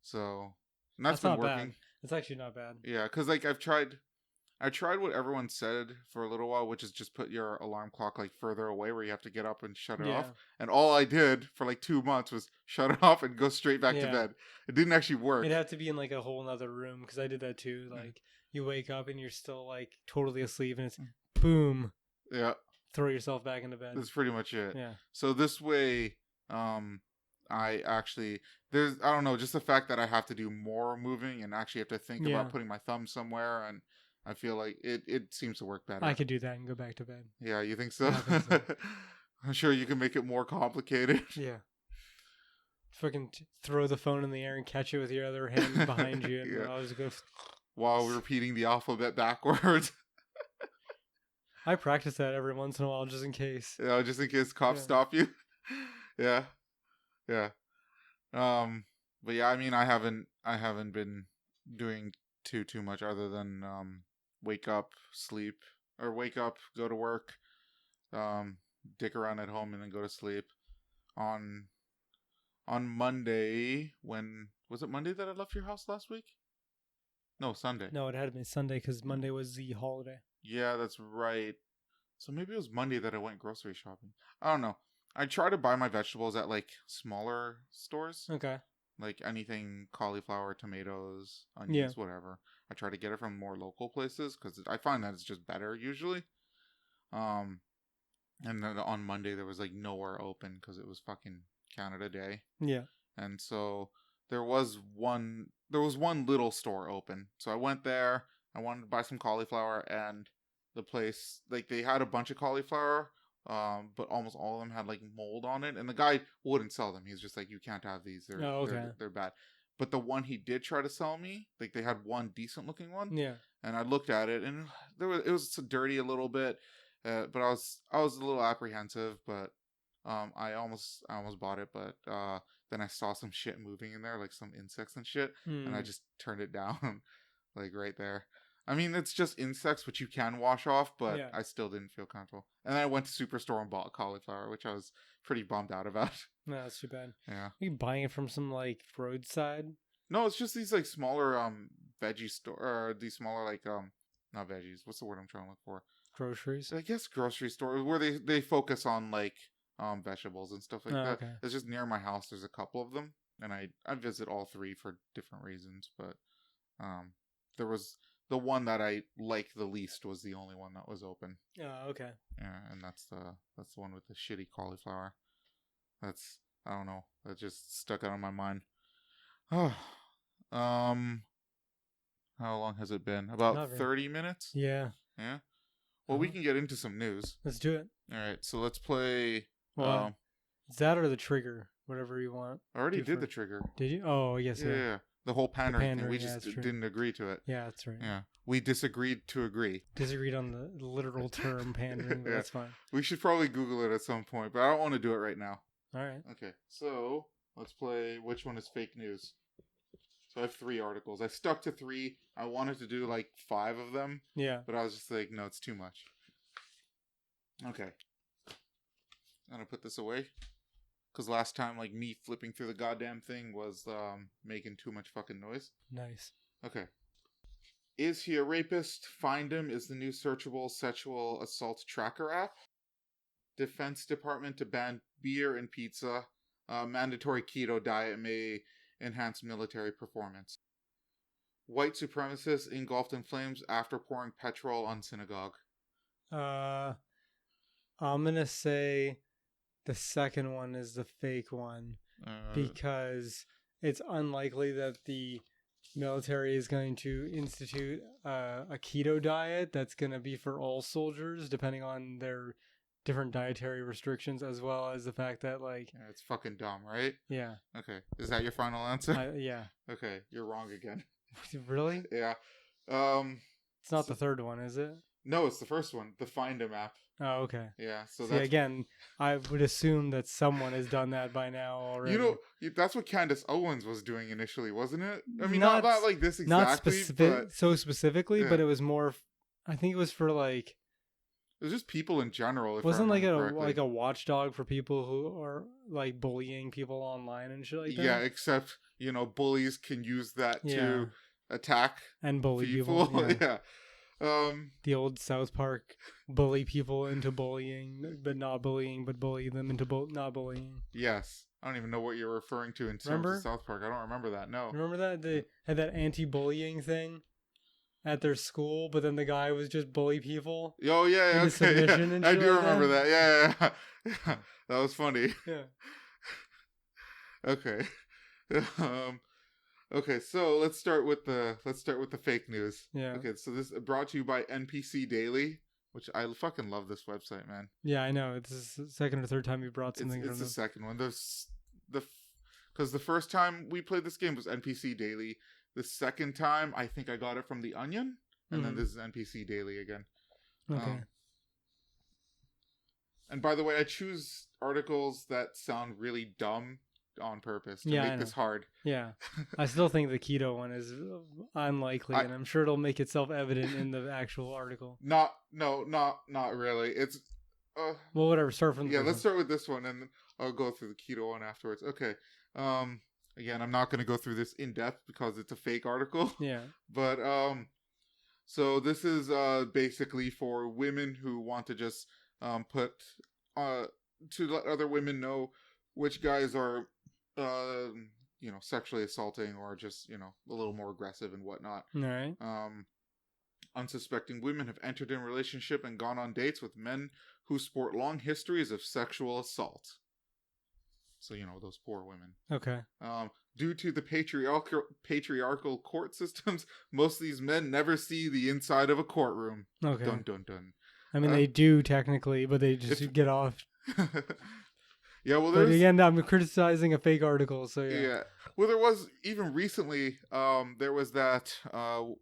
So that's been not working. bad. It's actually not bad. Yeah, because like I tried what everyone said for a little while, which is just put your alarm clock like further away where you have to get up and shut it off. And all I did for like 2 months was shut it off and go straight back to bed. It didn't actually work. It'd have to be in like a whole nother room, because I did that too. Like you wake up and you're still like totally asleep, and it's boom. Yeah. Throw yourself back into bed. That's pretty much it. Yeah. So this way, I actually, I don't know, just the fact that I have to do more moving and actually have to think about putting my thumb somewhere, and I feel like it seems to work better. I could do that and go back to bed. Yeah, you think so? I think so. I'm sure you can make it more complicated. Yeah. Fucking throw the phone in the air and catch it with your other hand behind you, and I'll just go. While repeating the alphabet backwards. I practice that every once in a while, just in case. Yeah, just in case cops stop you. Yeah. But yeah, I mean, I haven't been doing too much other than wake up, sleep, or wake up, go to work, dick around at home, and then go to sleep. On Monday, when was it Monday that I left your house last week? No, Sunday. No, it had been Sunday, because Monday was the holiday. Yeah, that's right. So maybe it was Monday that I went grocery shopping. I don't know. I try to buy my vegetables at like smaller stores. Okay. Like anything cauliflower, tomatoes, onions, whatever. I try to get it from more local places because I find that it's just better usually. And then on Monday there was like nowhere open because it was fucking Canada Day. Yeah. And so there was one little store open. So I went there. I wanted to buy some cauliflower, and the place, like, they had a bunch of cauliflower, but almost all of them had like mold on it, and the guy wouldn't sell them. He was just like, you can't have these. They're bad. But the one he did try to sell me, like, they had one decent looking one. Yeah. And I looked at it, and it was dirty a little bit, but I was a little apprehensive, but I almost bought it, but then I saw some shit moving in there, like some insects and shit, and I just turned it down, like right there. I mean, it's just insects, which you can wash off, but I still didn't feel comfortable. And then I went to Superstore and bought cauliflower, which I was pretty bummed out about. No, that's too bad. Yeah. Are you buying it from some, like, roadside? No, it's just these, like, smaller veggie store, or these smaller, like, not veggies. What's the word I'm trying to look for? Groceries? I guess grocery stores, where they focus on, like, vegetables and stuff like that. Okay. It's just near my house. There's a couple of them, and I visit all three for different reasons, but there was the one that I like the least was the only one that was open. Oh, okay. Yeah, and that's the one with the shitty cauliflower. That's, I don't know, that just stuck out of my mind. How long has it been? About 30 minutes? Yeah. Yeah. Well, we can get into some news. Let's do it. All right, so let's play. Is that or the trigger? Whatever you want. I already did the trigger. Did you? Oh, yes. Yeah. The whole pandering thing. We pandering, just didn't agree to it. Yeah, that's right. Yeah. We disagreed to agree. Disagreed on the literal term pandering, but Yeah. that's fine. We should probably Google it at some point, but I don't want to do it right now. All right. Okay, so let's play which one is fake news. So I have 3 articles. I stuck to 3. I wanted to do like 5 of them. Yeah. But I was just like, no, it's too much. Okay. I'm going to put this away. Because last time, like, me flipping through the goddamn thing was making too much fucking noise. Nice. Okay. Is he a rapist? Find Him is the new searchable sexual assault tracker app. Defense Department to ban beer and pizza. Mandatory keto diet may enhance military performance. White supremacists engulfed in flames after pouring petrol on synagogue. I'm gonna say the second one is the fake one because it's unlikely that the military is going to institute a keto diet that's going to be for all soldiers, depending on their different dietary restrictions, as well as the fact that, like... Yeah, it's fucking dumb, right? Yeah. Okay. Is that your final answer? Yeah. Okay, you're wrong again. Really? Yeah. It's not the third one, is it? No, it's the first one. The Find Him app. Oh, okay. Yeah, so See, again, I would assume that someone has done that by now already. You know, that's what Candace Owens was doing initially, wasn't it? I mean, not like this exactly, but... so specifically, yeah. but it was more... I think it was for, like... It was just people in general. Wasn't like a watchdog for people who are like bullying people online and shit like that? Yeah, except, you know, bullies can use that to attack and bully people. Yeah. The old South Park bully people into bullying, but not bullying, but bully them into not bullying. Yes. I don't even know what you're referring to in terms of South Park. I don't remember that, no. Remember that? They had that anti-bullying thing at their school, but then the guy was just bully people. Oh, yeah, okay. Yeah. I do remember that. Yeah. That was funny. Yeah. Okay. Okay, so let's start with the fake news. Yeah. Okay, so this is brought to you by NPC Daily, which I fucking love this website, man. Yeah, I know. This is the second or third time you brought something. It's the second one. Because the first time we played this game was NPC Daily. The second time, I think I got it from The Onion, and then this is NPC Daily again. Okay. And by the way, I choose articles that sound really dumb on purpose to make this hard. Yeah. I still think the keto one is unlikely, and I'm sure it'll make itself evident in the actual article. Not really. It's... well, whatever. Start from the let's start with this one, and I'll go through the keto one afterwards. Okay. Again, I'm not going to go through this in depth because it's a fake article. Yeah. But, so this is basically for women who want to just to let other women know which guys are, sexually assaulting or just, a little more aggressive and whatnot. All right. Unsuspecting women have entered in a relationship and gone on dates with men who sport long histories of sexual assault. So, those poor women. Okay. Due to the patriarchal court systems, most of these men never see the inside of a courtroom. Okay. Dun, dun, dun. I mean, they do technically, but they just get off. Yeah, well, but again, I'm criticizing a fake article, so yeah. Yeah. Well, there was, even recently, there was that, I'm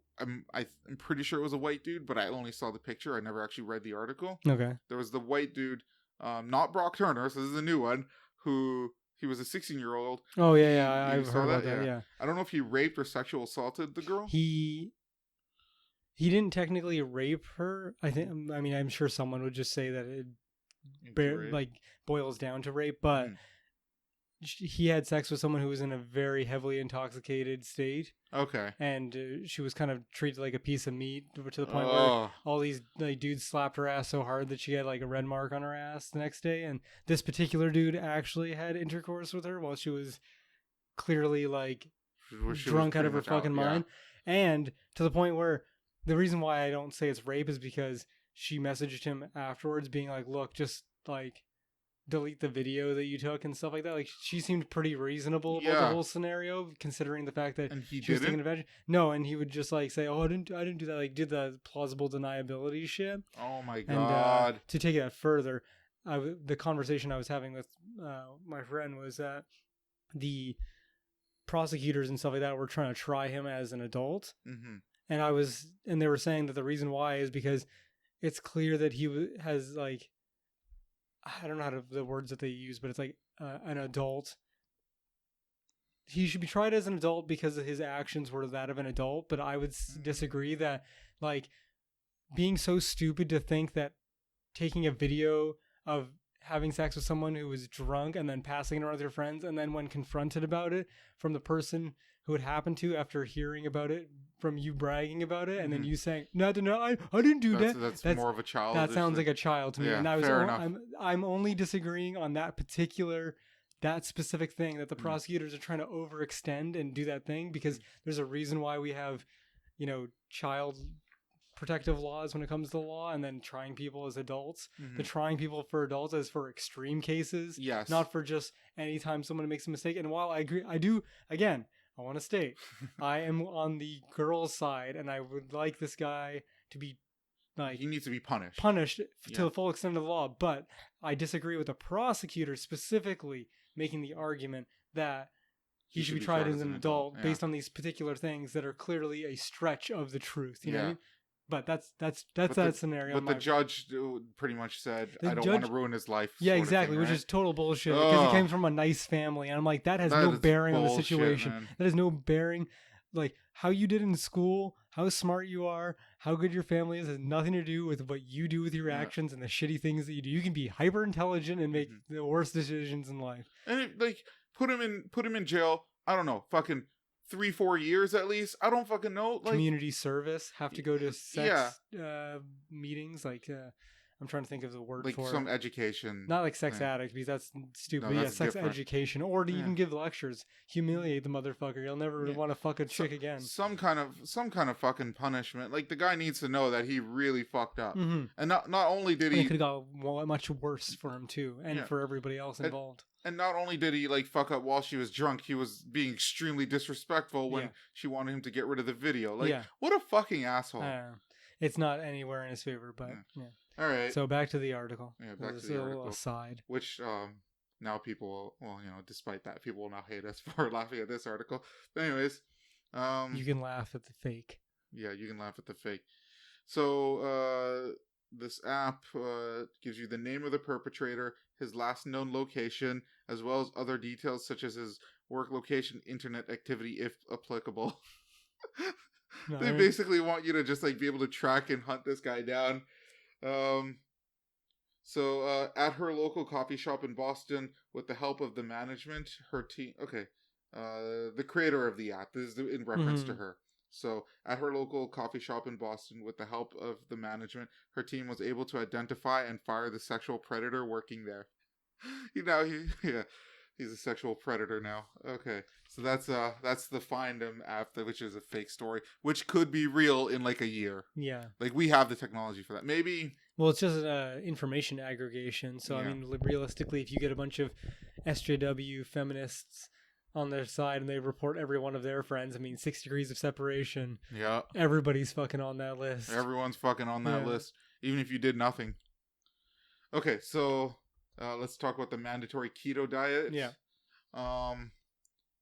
pretty sure it was a white dude, but I only saw the picture. I never actually read the article. Okay. There was the white dude, not Brock Turner, so this is a new one, he was a 16-year-old. Oh, yeah, I've heard about that, yeah. I don't know if he raped or sexual assaulted the girl. He didn't technically rape her. I'm sure someone would just say that it boils down to rape, but he had sex with someone who was in a very heavily intoxicated state. Okay. And she was kind of treated like a piece of meat to the point where all these dudes slapped her ass so hard that she had like a red mark on her ass the next day. And this particular dude actually had intercourse with her while she was clearly drunk out of her fucking mind. And to the point where the reason why I don't say it's rape is because she messaged him afterwards being like, look, just delete the video that you took and stuff like that. She seemed pretty reasonable about the whole scenario, considering the fact that she was taking advantage. No, and he would just say, "Oh, I didn't do that." Did the plausible deniability shit. Oh my god! And to take it further, the conversation I was having with my friend was that the prosecutors and stuff like that were trying to try him as an adult. Mm-hmm. And they were saying that the reason why is because it's clear that he has like, I don't know the words that they use, but it's like an adult. He should be tried as an adult because his actions were that of an adult. But I would disagree that like being so stupid to think that taking a video of having sex with someone who was drunk and then passing it around with your friends, and then when confronted about it from the person who it happened to after hearing about it from you bragging about it, and then you saying, no, I didn't do that. That's more of a child. That sounds like a child to me. Yeah, and I was fair enough. I'm only disagreeing on that specific thing that the prosecutors are trying to overextend and do that thing, because there's a reason why we have, child protective laws when it comes to the law, and then trying people as adults. The trying people for adults is for extreme cases, yes, not for just anytime someone makes a mistake. And while I agree, I want to state I am on the girl's side, and I would like this guy to be like, he needs to be punished to the full extent of the law. But I disagree with the prosecutor specifically making the argument that he should be tried as an adult based on these particular things that are clearly a stretch of the truth. You know what I mean? But that's that scenario. But the judge pretty much said, I don't want to ruin his life. Yeah, exactly, which is total bullshit, because he came from a nice family. And I'm like, that has no bearing on the situation. Man. That has no bearing. Like, how you did in school, how smart you are, how good your family is, has nothing to do with what you do with your actions and the shitty things that you do. You can be hyper intelligent and make the worst decisions in life. And put him in jail. I don't know, fucking 3-4 years at least. I don't fucking know. Like, community service, have to go to sex meetings. Like, I'm trying to think of the word like for some education. Not like sex addict, because that's stupid. No, that's sex different. Education, or to even give lectures, humiliate the motherfucker. You'll never want to fuck a chick again. Some kind of fucking punishment. Like, the guy needs to know that he really fucked up, and not only did he, it could have got much worse for him too, and for everybody else involved. And not only did he like fuck up while she was drunk, he was being extremely disrespectful when she wanted him to get rid of the video. Like, what a fucking asshole. It's not anywhere in his favor, but All right. So back to the article. Yeah, back to the article. Aside. Which now people, despite that, people will now hate us for laughing at this article. But anyways, you can laugh at the fake. Yeah, you can laugh at the fake. So this app gives you the name of the perpetrator, his last known location, as well as other details such as his work location, internet activity, if applicable. They basically want you to just like be able to track and hunt this guy down. So at her local coffee shop in Boston, with the help of the management, her team. Okay, the creator of the app. This is in reference to her. So, at her local coffee shop in Boston, with the help of the management, her team was able to identify and fire the sexual predator working there. He's a sexual predator now. Okay, so that's the Find Him app, which is a fake story, which could be real in like a year. Yeah, like we have the technology for that. Maybe. Well, it's just information aggregation. So I mean, realistically, if you get a bunch of SJW feminists on their side and they report every one of their friends, I mean, 6 degrees of separation. Yeah. Everybody's fucking on that list. Everyone's fucking on that list, even if you did nothing. Okay, so let's talk about the mandatory keto diet. Yeah.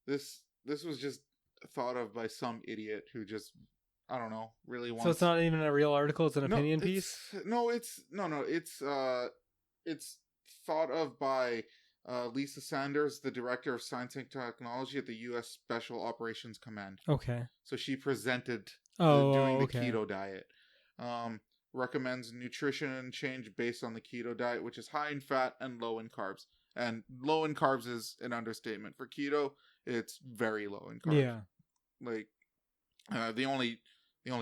This was just thought of by some idiot who just, I don't know, really wants. So it's not even a real article, it's an opinion piece? It's thought of by Lisa Sanders, the director of science and technology at the U.S. Special Operations Command. Okay. So she presented doing the keto diet. Recommends nutrition change based on the keto diet, which is high in fat and low in carbs. And low in carbs is an understatement. For keto, it's very low in carbs. Yeah. Like, the only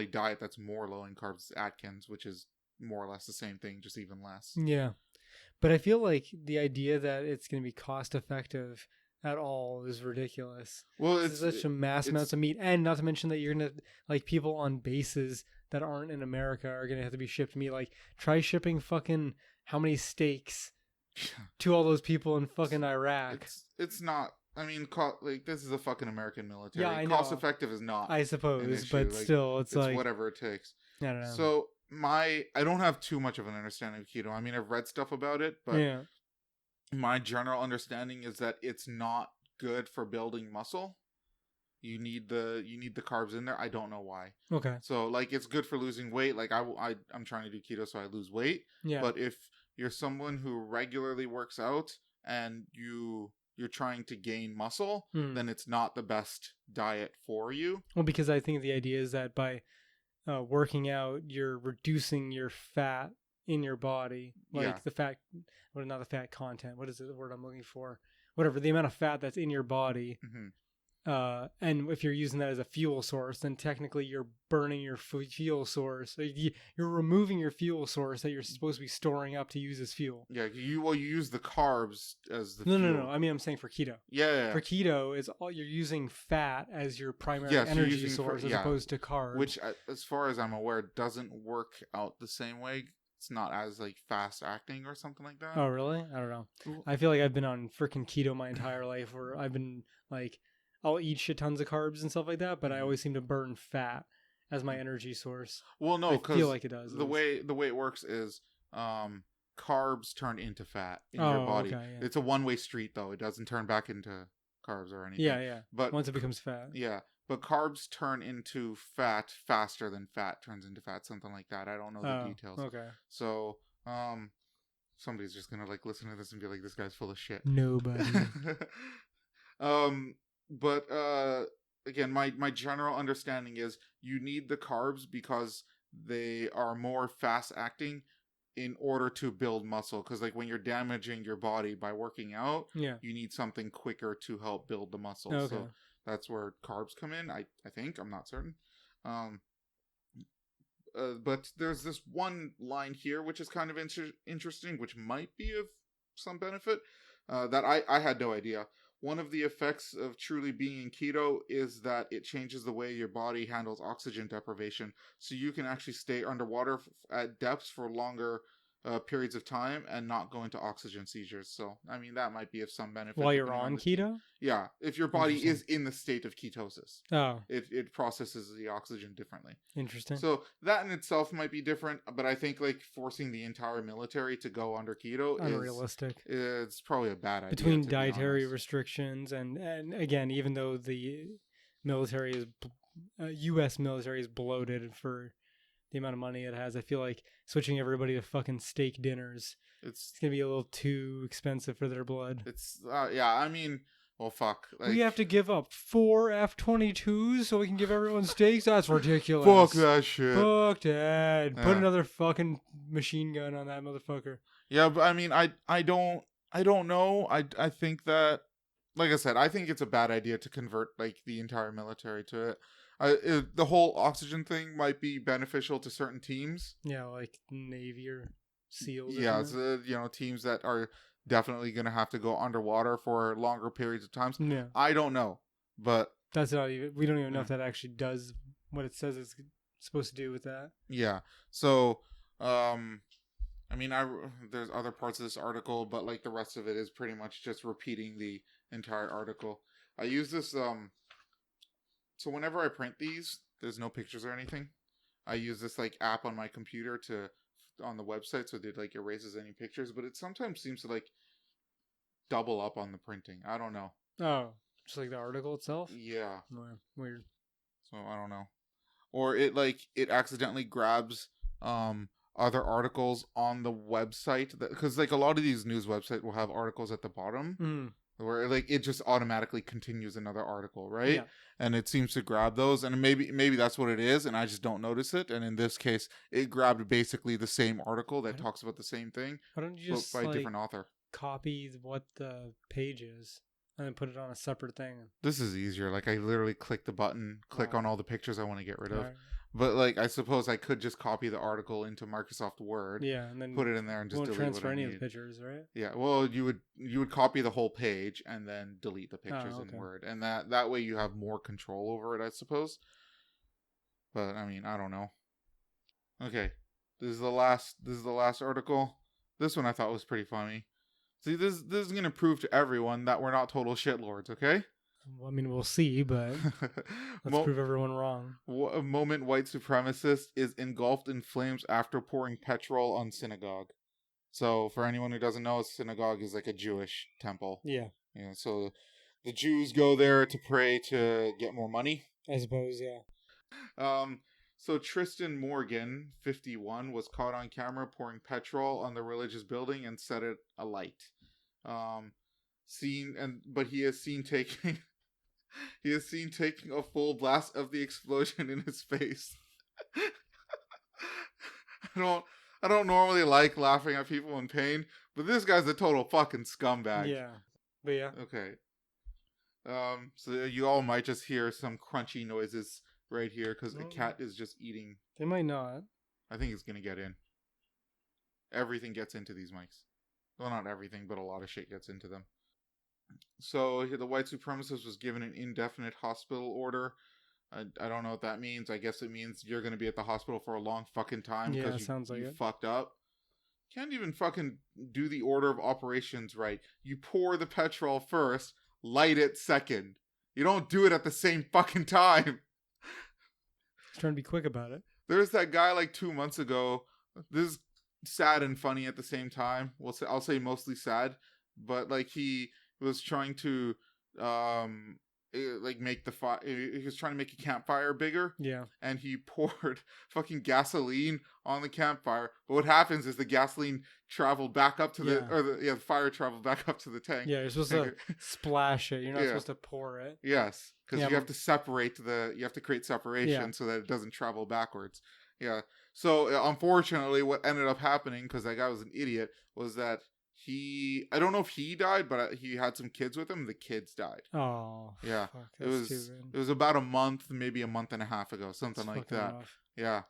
diet that's more low in carbs is Atkins, which is more or less the same thing, just even less. Yeah. But I feel like the idea that it's going to be cost effective at all is ridiculous. Well, it's such a mass amounts of meat, and not to mention that you're going to, like, people on bases that aren't in America are going to have to be shipped meat. Like, try shipping fucking how many steaks to all those people in fucking Iraq. It's not. I mean, like, this is a fucking American military. Yeah, I know. Cost effective is not. I suppose, but like, still, it's like whatever it takes. I don't know. So I don't have too much of an understanding of keto. I mean, I've read stuff about it, but my general understanding is that it's not good for building muscle. you need the carbs in there. I don't know why. Okay. So like it's good for losing weight. Like I'm trying to do keto so I lose weight. Yeah. But if you're someone who regularly works out and you're trying to gain muscle, then it's not the best diet for you. Well, because I think the idea is that by working out, you're reducing your fat in your body, like the fat, well, not the fat content. What is the word I'm looking for? Whatever, the amount of fat that's in your body. And if you're using that as a fuel source, then technically you're burning your fuel source. You're removing your fuel source that you're supposed to be storing up to use as fuel. Yeah, you use the carbs as the fuel. No. I mean, I'm saying for keto. Yeah. For keto, you're using fat as your primary energy source as opposed to carbs. Which, as far as I'm aware, doesn't work out the same way. It's not as like fast acting or something like that. Oh, really? I don't know. I feel like I've been on freaking keto my entire life, where I've been like, I'll eat shit tons of carbs and stuff like that, but I always seem to burn fat as my energy source. Well, no, because I feel like it does. The way it works is carbs turn into fat in your body. Okay, yeah. It's a one-way street, though. It doesn't turn back into carbs or anything. Yeah. But once it becomes fat. Yeah, but carbs turn into fat faster than fat turns into fat, something like that. I don't know the details. Okay. So, somebody's just gonna like listen to this and be like, "This guy's full of shit." Nobody. But again, my general understanding is you need the carbs because they are more fast acting in order to build muscle. Because like when you're damaging your body by working out, you need something quicker to help build the muscle. Okay. So that's where carbs come in. I think, I'm not certain. But there's this one line here which is kind of interesting, which might be of some benefit that I had no idea. One of the effects of truly being keto is that it changes the way your body handles oxygen deprivation. So you can actually stay underwater at depths for longer periods of time and not go into oxygen seizures. So, I mean, that might be of some benefit. While you're on keto? Yeah. If your body is in the state of ketosis. It processes the oxygen differently. Interesting. So that in itself might be different, but I think like forcing the entire military to go under keto is unrealistic. It's probably a bad idea. Between dietary restrictions and again, even though the military is U.S. military is bloated for the amount of money it has, I feel like switching everybody to fucking steak dinners, it's gonna be a little too expensive for their blood. It's I mean, well, fuck. Like, we have to give up 4 F-22s so we can give everyone steaks? That's ridiculous. Fuck that shit. Fuck that. Put another fucking machine gun on that motherfucker. Yeah, but I mean, I don't know. I think that, like I said, I think it's a bad idea to convert like the entire military to it. The whole oxygen thing might be beneficial to certain teams. Yeah, like Navy or SEALs. Yeah, so, teams that are definitely going to have to go underwater for longer periods of time. Yeah. I don't know, but that's not even. We don't even know if that actually does what it says it's supposed to do with that. Yeah. So, I mean, there's other parts of this article, but like the rest of it is pretty much just repeating the entire article. I use this so whenever I print these, there's no pictures or anything. I use this like app on my computer on the website, so it like erases any pictures, but it sometimes seems to like double up on the printing. I don't know. Oh, just like the article itself? Yeah. Weird. So I don't know. Or it accidentally grabs other articles on the website, because like a lot of these news websites will have articles at the bottom. Where like it just automatically continues another article, right? Yeah. And it seems to grab those, and maybe that's what it is, and I just don't notice it. And in this case, it grabbed basically the same article that talks about the same thing, why don't you just by a different author. Copy what the page is and then put it on a separate thing? This is easier. Like I literally click the button, click on all the pictures I want to get rid of. Right. But like I suppose I could just copy the article into Microsoft Word, and then put it in there and just delete transfer what I any need. of the pictures, right? Yeah, well, you would copy the whole page and then delete the pictures in Word, and that way you have more control over it, I suppose. But I mean, I don't know. Okay, this is the last article. This one I thought was pretty funny. See, this is gonna prove to everyone that we're not total shitlords, okay? I mean, we'll see, but let's prove everyone wrong. A moment white supremacist is engulfed in flames after pouring petrol on synagogue. So, for anyone who doesn't know, a synagogue is like a Jewish temple. Yeah. So the Jews go there to pray to get more money. I suppose, yeah. So Tristan Morgan, 51, was caught on camera pouring petrol on the religious building and set it alight. But he is seen taking a full blast of the explosion in his face. I don't normally like laughing at people in pain, but this guy's a total fucking scumbag. Yeah. But yeah. Okay. So you all might just hear some crunchy noises right here because a cat is just eating. They might not. I think it's gonna get in. Everything gets into these mics. Well, not everything, but a lot of shit gets into them. So the white supremacist was given an indefinite hospital order. I don't know what that means. I guess it means you're going to be at the hospital for a long fucking time because you fucked up. Can't even fucking do the order of operations right. You pour the petrol first, light it second. You don't do it at the same fucking time. Trying to be quick about it. There's that guy like 2 months ago. This is sad and funny at the same time. I'll say mostly sad, but like he was trying to make the fire. He was trying to make a campfire bigger. Yeah. And he poured fucking gasoline on the campfire. But what happens is the gasoline traveled back up to the fire traveled back up to the tank. Yeah, you're supposed to splash it. You're not supposed to pour it. Yes, because you have to separate you have to create separation so that it doesn't travel backwards. Yeah. So unfortunately, what ended up happening, because that guy was an idiot, was that I don't know if he died, but he had some kids with him. The kids died. Oh, yeah. Fuck, It was about a month, maybe a month and a half ago, something like that. Rough. Yeah.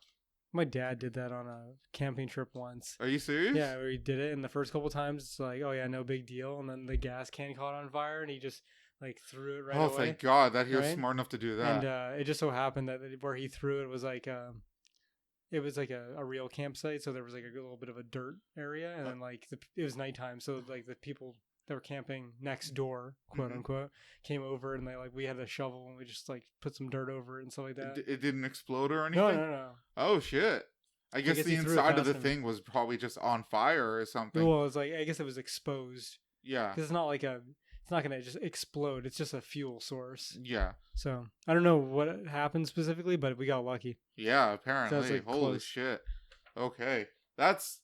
My dad did that on a camping trip once. Are you serious? Yeah, where he did it, and the first couple times it's like, oh yeah, no big deal, and then the gas can caught on fire, and he just like threw it right away. Oh, thank God that he was smart enough to do that. And it just so happened that where he threw it was like a real campsite, so there was like a little bit of a dirt area, and then like it was nighttime, so like the people that were camping next door, quote unquote, came over, and we had a shovel, and we just like put some dirt over it and stuff like that. It didn't explode or anything? No. Oh shit! I guess the inside of the thing was probably just on fire or something. Well, it's like I guess it was exposed. Yeah, because it's not like it's not gonna just explode. It's just a fuel source. Yeah. So I don't know what happened specifically, but we got lucky. Yeah, apparently. So like holy close. Shit. Okay, that's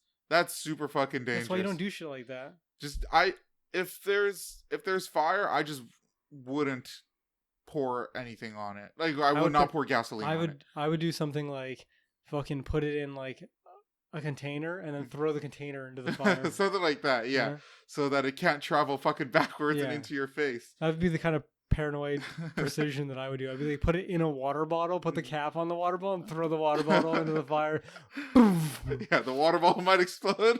super fucking dangerous. That's why you don't do shit like that. If there's fire, I just wouldn't pour anything on it. Like I would not pour gasoline on it. I would do something like fucking put it in like a container and then throw the container into the fire. Something like that, yeah. So that it can't travel fucking backwards and into your face. That would be the kind of paranoid precision that I would do. I'd be like, put it in a water bottle, put the cap on the water bottle, and throw the water bottle into the fire. Boom. Yeah, the water bottle might explode.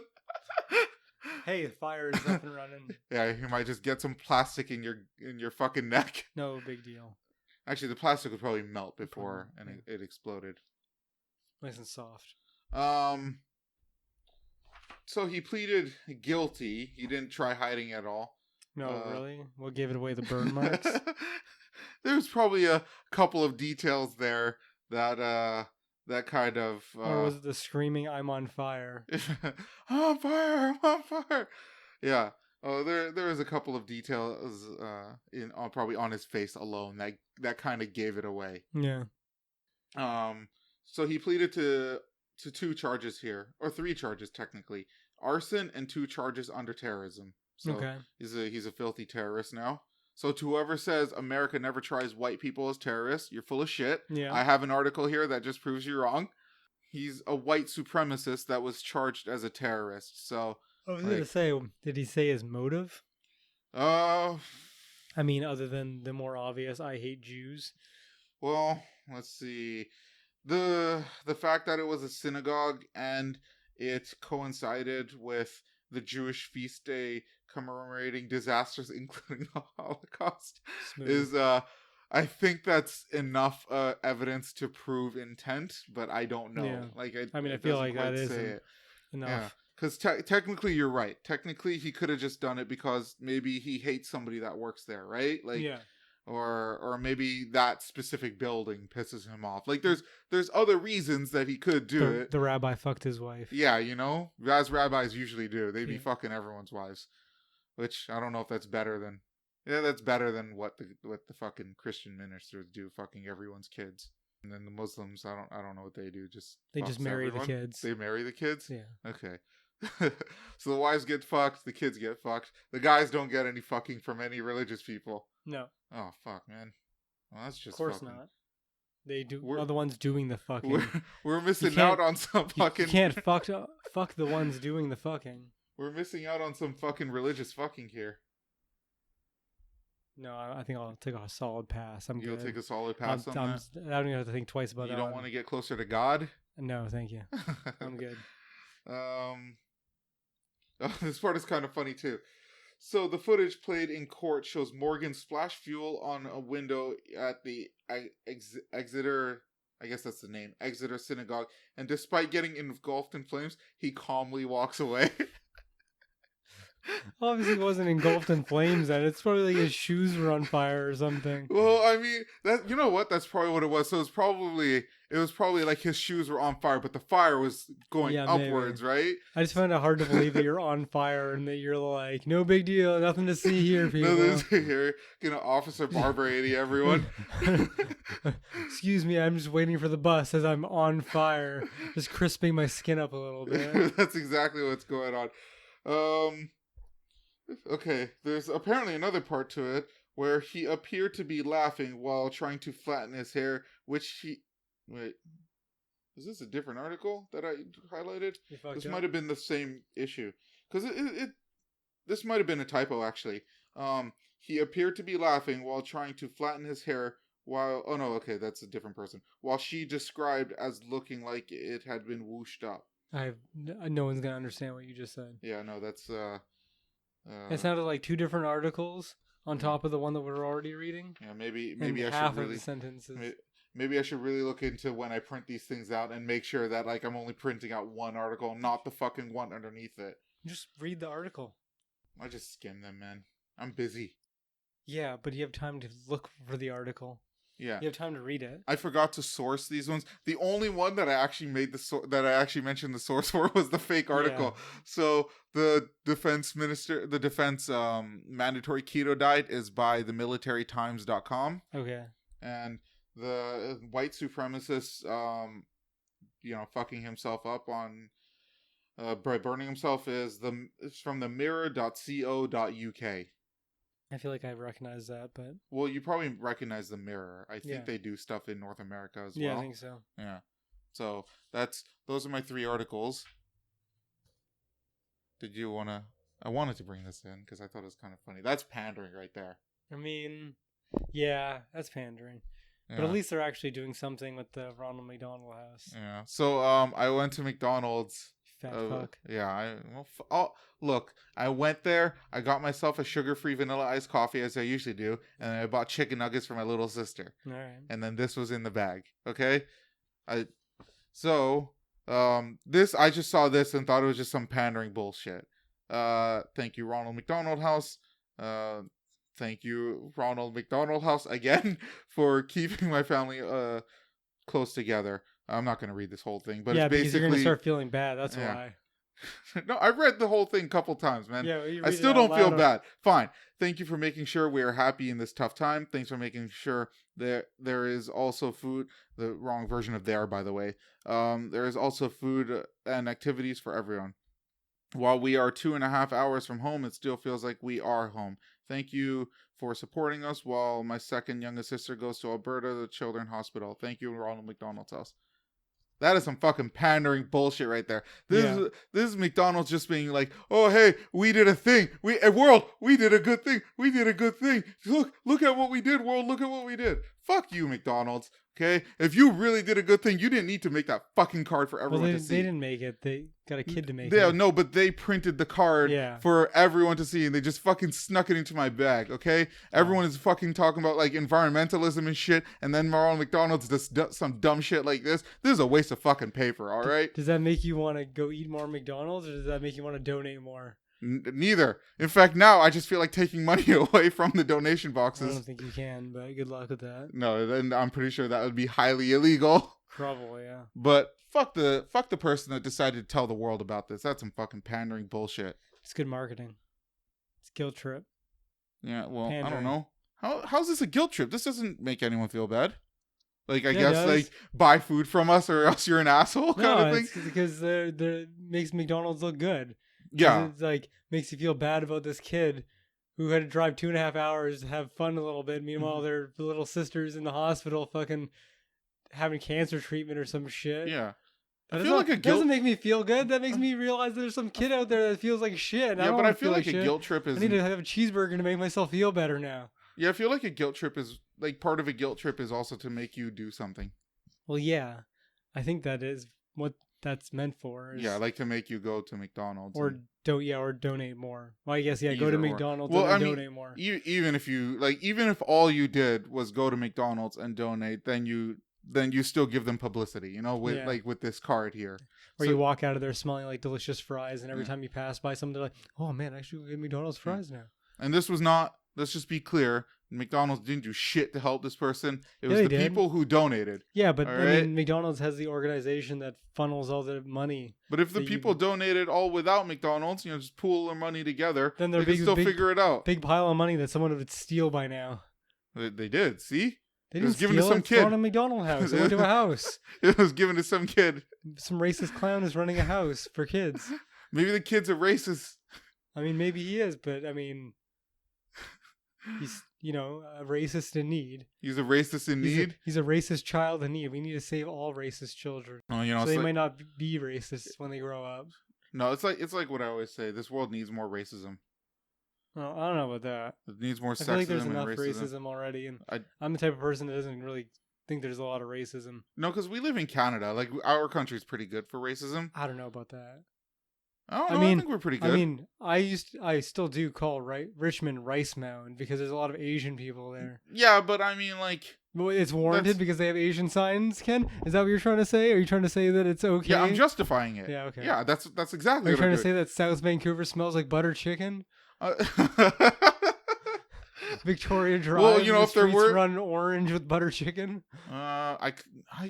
Hey, the fire is up and running. Yeah, you might just get some plastic in your fucking neck. No big deal. Actually, the plastic would probably melt before it exploded. Nice and soft. So he pleaded guilty. He didn't try hiding at all. No, really? What gave it away? The burn marks? There's probably a couple of details there that kind of... or was it the screaming, I'm on fire? I'm on fire! I'm on fire! Yeah. Oh, there was a couple of details probably on his face alone that kind of gave it away. Yeah. So he pleaded to 2 charges here, or 3 charges technically: arson and 2 charges under terrorism. So he's a filthy terrorist now. So to whoever says America never tries white people as terrorists, you're full of shit. Yeah. I have an article here that just proves you wrong. He's a white supremacist that was charged as a terrorist. So I was gonna say, did he say his motive? I mean, other than the more obvious, I hate Jews. Well, let's see. The fact that it was a synagogue and it coincided with the Jewish feast day commemorating disasters, including the Holocaust, is I think that's enough evidence to prove intent, but I don't know. Yeah. Like, I feel like that isn't enough. Yeah. Because technically, you're right. Technically, he could have just done it because maybe he hates somebody that works there, right? Like, yeah. Or maybe that specific building pisses him off. Like, there's other reasons that he could do it. The rabbi fucked his wife. Yeah, as rabbis usually do. They be fucking everyone's wives. Which, I don't know if that's better than Yeah, that's better than what the fucking Christian ministers do, fucking everyone's kids. And then the Muslims, I don't know what they do. They just marry the kids. They marry the kids? Yeah. Okay. So the wives get fucked, the kids get fucked. The guys don't get any fucking from any religious people. No. Oh, fuck, man. Well, that's just of course fucking... not. They are the ones doing the fucking. We're missing out on some fucking... You can't fuck the ones doing the fucking. We're missing out on some fucking religious fucking here. No, I think I'll take a solid pass. I'm You'll good. take a solid pass on that? I don't even have to think twice about that. You don't want to get closer to God? No, thank you. I'm good. This part is kind of funny too. So the footage played in court shows Morgan splash fuel on a window at the Exeter, I guess that's the name, Exeter Synagogue, and despite getting engulfed in flames, he calmly walks away. Obviously, he wasn't engulfed in flames. Then it's probably like his shoes were on fire or something. Well, I mean, that, you know what? That's probably what it was. So it was probably like his shoes were on fire, but the fire was going upwards, maybe. Right? I just find it hard to believe that you're on fire and that you're like, no big deal, nothing to see here, people. You're gonna Officer Barbarity everyone. Excuse me, I'm just waiting for the bus as I'm on fire, just crisping my skin up a little bit. That's exactly what's going on. Okay, there's apparently another part to it where he appeared to be laughing while trying to flatten his hair, which he... Wait. Is this a different article that I highlighted? This might have been the same issue. Because this might have been a typo, actually. He appeared to be laughing while trying to flatten his hair while... Oh, no, okay, that's a different person. While she described as looking like it had been whooshed up. No one's going to understand what you just said. Yeah, no, that's... it sounded like two different articles on top of the one that we're already reading. Yeah, maybe I half should really... of the sentences. Maybe I should really look into when I print these things out and make sure that like I'm only printing out one article, not the fucking one underneath it. Just read the article. I just skim them, man. I'm busy. Yeah, but you have time to look for the article. Yeah, you have time to read it. I forgot to source these ones. The only one that I actually mentioned the source for was the fake article. Yeah. So the defense mandatory keto diet is by themilitarytimes.com. Okay. And the white supremacist, fucking himself up on by burning himself it's from the mirror.co.uk. I feel like I recognize that, but... Well, you probably recognize the Mirror. I think they do stuff in North America as well. Yeah, I think so. Yeah. So, those are my 3 articles. Did you want to... I wanted to bring this in because I thought it was kind of funny. That's pandering right there. I mean, yeah, that's pandering. Yeah. But at least they're actually doing something with the Ronald McDonald House. Yeah. So, I went to McDonald's. Fat fuck. Yeah. Look, I went there. I got myself a sugar-free vanilla iced coffee as I usually do, and I bought chicken nuggets for my little sister. All right. And then this was in the bag. Okay. I just saw this and thought it was just some pandering bullshit. Thank you, Ronald McDonald House. Thank you, Ronald McDonald House again for keeping my family close together. I'm not going to read this whole thing, but it's basically... because you're going to start feeling bad. That's why. No, I've read the whole thing a couple times, man. Yeah, I still don't feel bad. Fine. Thank you for making sure we are happy in this tough time. Thanks for making sure there is also food. The wrong version of there, by the way. There is also food and activities for everyone. While we are 2.5 hours from home, it still feels like we are home. Thank you for supporting us while my second youngest sister goes to Alberta, the Children's Hospital. Thank you, Ronald McDonald's House. That is some fucking pandering bullshit right there. This is McDonald's just being like, oh, hey, we did a thing. We did a good thing. We did a good thing. Look at what we did, world. Look at what we did. Fuck you, McDonald's. Okay? If you really did a good thing, you didn't need to make that fucking card for everyone to see. They didn't make it. They got a kid to make it. Yeah, no, but they printed the card for everyone to see, and they just fucking snuck it into my bag, okay? Everyone is fucking talking about, like, environmentalism and shit, and then Ronald McDonald's does some dumb shit like this. This is a waste of fucking paper, all right? Does that make you want to go eat more McDonald's, or does that make you want to donate more? Neither. In fact, now I just feel like taking money away from the donation boxes. I don't think you can, but good luck with that. No, then I'm pretty sure that would be highly illegal. Probably, yeah. But fuck the person that decided to tell the world about this. That's some fucking pandering bullshit. It's good marketing. It's a guilt trip. Yeah, well, I don't Pandering. know. How's this a guilt trip? This doesn't make anyone feel bad. Like, I Yeah, it guess, does. like, buy food from us or else you're an asshole kind No, of thing. it's because they're makes McDonald's look good. 'Cause Yeah. it's like makes you feel bad about this kid who had to drive 2.5 hours to have fun a little bit. Meanwhile, their little sister's in the hospital, fucking having cancer treatment or some shit. Yeah. That I feel like a guilt... doesn't make me feel good. That makes me realize there's some kid out there that feels like shit. And Yeah, I don't but I wanna feel like a shit. guilt trip is... I need to have a cheeseburger to make myself feel better now. Yeah, I feel like a guilt trip is... Like, part of a guilt trip is also to make you do something. Well, yeah. I think that is what that's meant for. Yeah, like to make you go to McDonald's. Or donate more. Well, I guess, yeah, go Either to or. McDonald's Well, and I mean, donate more. Even if all you did was go to McDonald's and donate, then you still give them publicity, you know, with Yeah. like with this card here. Or So- you walk out of there smelling like delicious fries, and every time you pass by something, they're like, "Oh man, I should go get McDonald's fries now." And this was not. Let's just be clear. McDonald's didn't do shit to help this person. It was they the did. people who donated. Yeah, but All I right? mean, McDonald's has the organization that funnels all the money. But if the that you- people donated all without McDonald's, you know, just pool their money together, Then they they're could big- still big- figure it out. Big pile of money that someone would steal by now. They did. See, They It didn't was given to steal some it. It's thrown kid. in a McDonald's house. It went to a house. it was given to some kid. Some racist clown is running a house for kids. Maybe the kid's a racist. I mean, maybe he is, but I mean, he's, a racist in need. He's a racist in need. He's a racist child in need. We need to save all racist children. Oh, you know, So it's they like, might not be racist when they grow up. no, it's like what I always say. This world needs more racism. Well, I don't know about that. It needs more I feel like there's sexism enough and racism. already, and I- I'm the type of person that doesn't really think there's a lot of racism. No, because we live in Canada. Like our country's pretty good for racism. I don't know about that. I don't know. I I mean- think we're pretty good. I mean, I still do call Richmond Rice Mound because there's a lot of Asian people there. yeah, but I mean, like, But it's warranted That's- because they have Asian signs. Ken, is that what you're trying to say? Are you trying to say that it's okay? yeah, I'm justifying it. Yeah, okay. Yeah, that's Are exactly. you what trying I'm to say that South Vancouver smells like butter chicken? doing. Victoria Drive. Well, you know, the if there streets were- run orange with butter chicken. I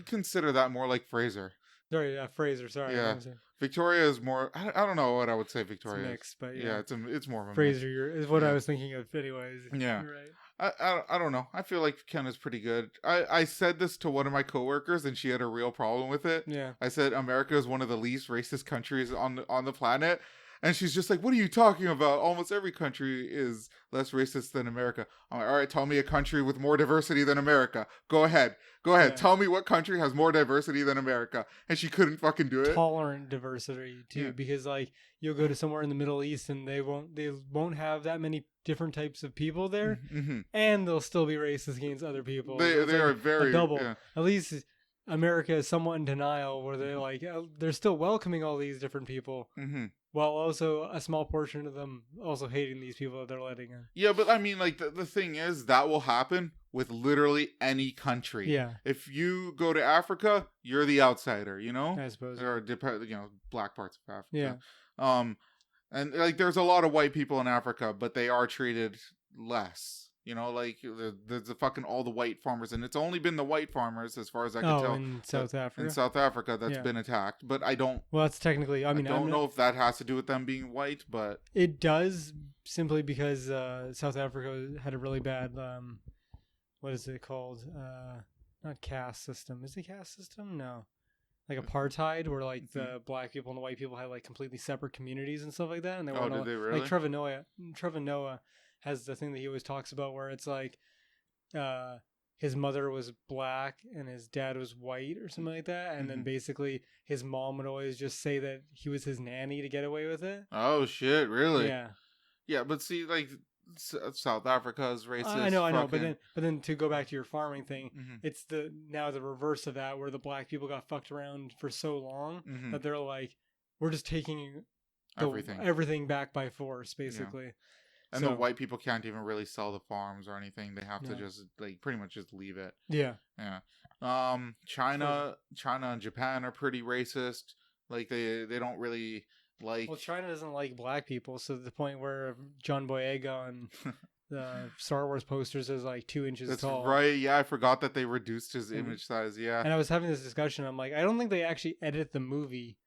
consider that more like Fraser. Sorry, Fraser. Sorry, Yeah. I'm saying. Victoria is more. I don't know what I would say. It's Victoria is. mixed, but Yeah, it's more of a mix. Fraser is what I Yeah. was thinking of, anyways. Yeah. You're right. I don't know. I feel like Ken is pretty good. I said this to one of my coworkers, and she had a real problem with it. Yeah. I said America is one of the least racist countries on the planet, and she's just like, "What are you talking about? Almost every country is less racist than America." I'm like, "All right, tell me a country with more diversity than America. Go ahead. Yeah. Tell me what country has more diversity than America." And she couldn't fucking do it. Tolerant diversity too, Yeah. because like you'll go to somewhere in the Middle East and they won't have that many different types of people there, Mm-hmm. and they'll still be racist against other people. They So it's are like very a double. yeah. At least America is somewhat in denial, where they're like they're still welcoming all these different people, Mm-hmm. while also a small portion of them also hating these people that they're letting in. Yeah, but I mean, like the thing is that will happen with literally any country. Yeah, If you go to Africa, you're the outsider, you know? I suppose. There are black parts of Africa. Yeah. And like there's a lot of white people in Africa, but they are treated less. You know, like there's fucking all the white farmers, and it's only been the white farmers, as far as I can tell, in South Africa. in South Africa that's Yeah. been attacked. But I don't. Well, that's technically. I mean, I don't know if that has to do with them being white, but It does, simply because South Africa had a really bad what is it called? Not caste system. Is it caste system? No. Like apartheid, where like the black people and the white people had like completely separate communities and stuff like that, and they were did they really? like Trevor Noah has the thing that he always talks about, where it's like his mother was black and his dad was white or something like that, and then Mhm. basically his mom would always just say that he was his nanny to get away with it. oh shit, really? Yeah. Yeah, but see, like South Africa is racist. I know, but fucking- then to go back to your farming thing, Mhm. it's the reverse of that, where the black people got fucked around for so long Mhm. that they're like, we're just taking Everything. everything back by force, basically. And So- the white people can't even really sell the farms or anything. They have to No. just like pretty much just leave it. Yeah, Yeah. China and Japan are pretty racist. Like they don't really like. well, China doesn't like black people, so to the point where John Boyega on the Star Wars posters is like 2 inches That's tall. right. Yeah, I forgot that they reduced his Mhm. image size. Yeah. And I was having this discussion. I'm like, I don't think they actually edit the movie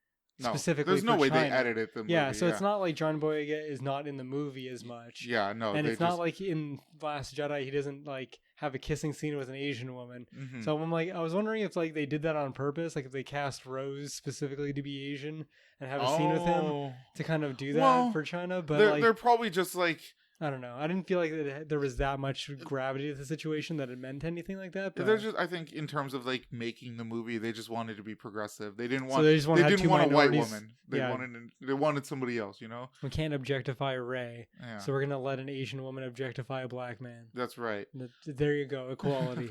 specifically there's no for way China. they edited the movie. Yeah, so it's not like John Boyega is not in the movie as much. Yeah, no. And it's not like in Last Jedi he doesn't like have a kissing scene with an Asian woman. Mm-hmm. So I'm like, I was wondering if like they did that on purpose, like if they cast Rose specifically to be Asian and have a scene with him to kind of do that for China. But they're probably just like, I don't know. I didn't feel like there was that much gravity to the situation that it meant anything like that. But they're just, I think, in terms of like making the movie, they just wanted to be progressive. They didn't want. So they just they didn't want a white minorities. woman. They wanted somebody else. You know. We can't objectify Rey, Yeah. so we're gonna let an Asian woman objectify a black man. That's right. There you go, equality.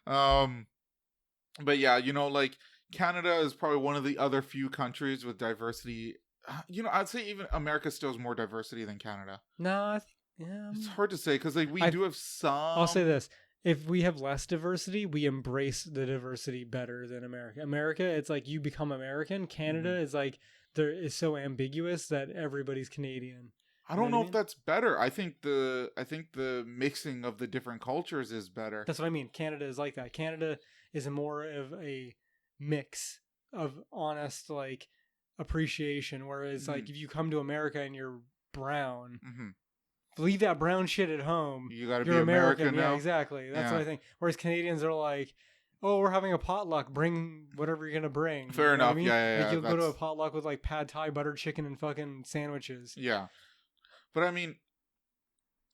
But yeah, you know, like Canada is probably one of the other few countries with diversity. You know, I'd say even America still has more diversity than Canada. No, I think. Yeah, it's hard to say because like we do have some. I'll say this: if we have less diversity, we embrace the diversity better than America. America, it's like you become American. Canada is like there is so ambiguous that everybody's Canadian. I don't know if that's better. I think the mixing of the different cultures is better. That's what I mean. Canada is like that. Canada is more of a mix of honest like appreciation, whereas like if you come to America and you're brown. Leave that brown shit at home. You got to be American now. Yeah, exactly. That's what I think. Whereas Canadians are like, oh, we're having a potluck. Bring whatever you're gonna bring. Fair enough. I mean? Yeah. Like you'll go to a potluck with like pad thai, buttered chicken, and fucking sandwiches. Yeah, but I mean,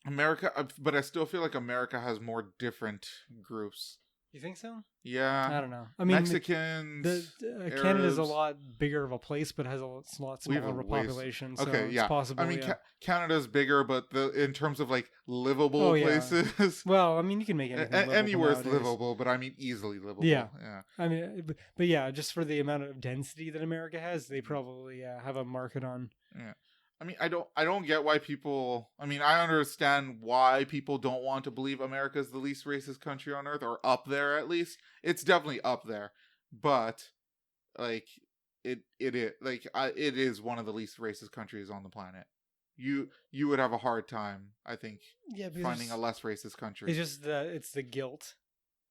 America. But I still feel like America has more different groups. You think so? Yeah. I don't know. I mean, Mexicans. Canada's a lot bigger of a place, but has a lot smaller of a population. So okay, yeah. It's possible. I mean, Canada's bigger, but in terms of like livable places. Well, I mean, you can make anything anywhere's livable, but I mean easily livable. Yeah. I mean, but yeah, just for the amount of density that America has, they probably have a market on. Yeah. I mean, I don't get why people. I mean, I understand why people don't want to believe America is the least racist country on earth, or up there at least. It's definitely up there, but like it is one of the least racist countries on the planet. You would have a hard time, I think, finding a less racist country. It's just it's the guilt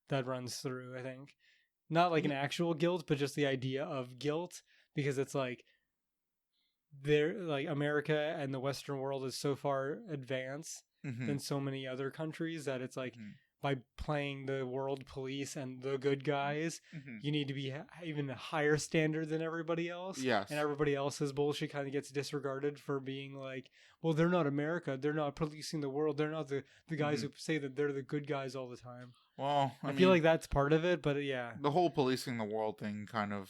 that runs through. I think not like an actual guilt, but just the idea of guilt, because it's like. America and the Western world is so far advanced than so many other countries that it's like by playing the world police and the good guys, you need to be even a higher standard than everybody else. Yes. And everybody else's bullshit kind of gets disregarded for being like, well, they're not America. They're not policing the world. They're not the guys who say that they're the good guys all the time. Well, I feel like that's part of it, but yeah. The whole policing the world thing kind of...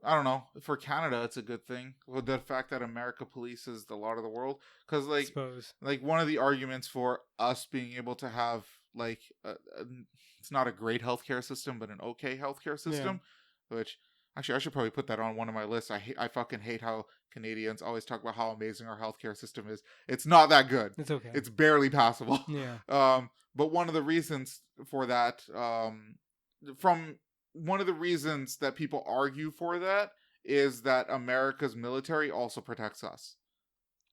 I don't know. For Canada, it's a good thing. With the fact that America polices a lot of the world, because like one of the arguments for us being able to have like it's not a great healthcare system, but an okay healthcare system, which actually I should probably put that on one of my lists. I fucking hate how Canadians always talk about how amazing our healthcare system is. It's not that good. It's okay. It's barely passable. Yeah. But one of the reasons for that, one of the reasons that people argue for that is that America's military also protects us.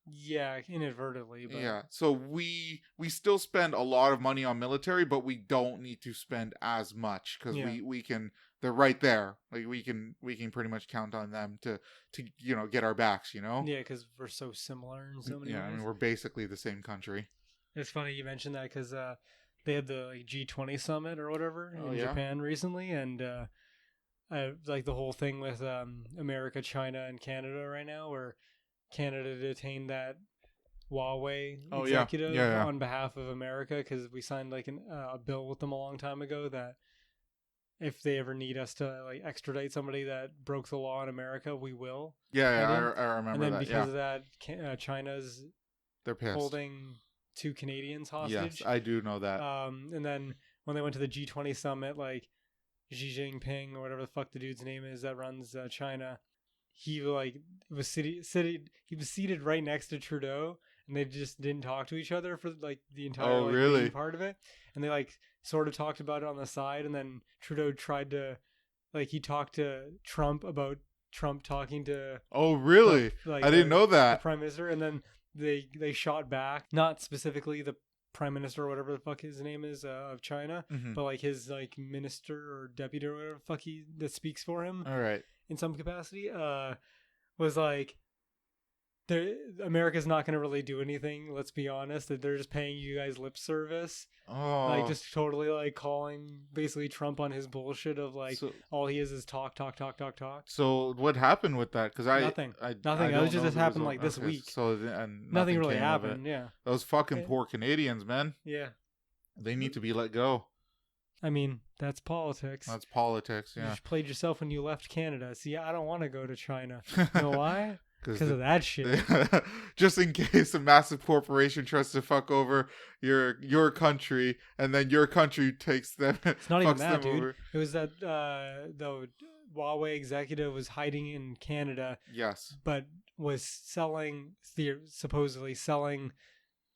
Yeah, inadvertently. But... Yeah, so we still spend a lot of money on military, but we don't need to spend as much because we can. They're right there. Like we can pretty much count on them to get our backs. Yeah, because we're so similar in so many ways. Yeah, I mean we're basically the same country. It's funny you mentioned that because they had the G20 summit or whatever in Japan recently, and like the whole thing with America, China, and Canada right now, where Canada detained that Huawei executive on behalf of America because we signed like a bill with them a long time ago that if they ever need us to like extradite somebody that broke the law in America, we will. Yeah, I remember that. And then because of that, China's they're pissed. Holding 2 Canadians hostage. Yes, I do know that. And then when they went to the G20 summit, like Xi Jinping or whatever the fuck the dude's name is that runs China, he was seated right next to Trudeau, and they just didn't talk to each other for like the entire main part of it. And they like sort of talked about it on the side, and then Trudeau tried to he talked to Trump about Trump talking to I didn't know that. The Prime Minister, and then they shot back, not specifically the Prime Minister or whatever the fuck his name is of China, but like his like minister or deputy or whatever the fuck that speaks for him. All right. in some capacity, was like, America's not going to really do anything. Let's be honest. That they're just paying you guys lip service. Oh, like just totally like calling basically Trump on his bullshit of like all he is talk. So what happened with that? Because nothing. That was just happened like this week. So and nothing really happened. Yeah, those fucking poor Canadians, man. Yeah, they need to be let go. I mean, that's politics. That's politics. Yeah, you just played yourself when you left Canada. See, I don't want to go to China. You know why? Because of that shit. Just in case a massive corporation tries to fuck over your country, and then your country takes them. It's not even that, dude. Over. It was that the Huawei executive was hiding in Canada. Yes. But was supposedly selling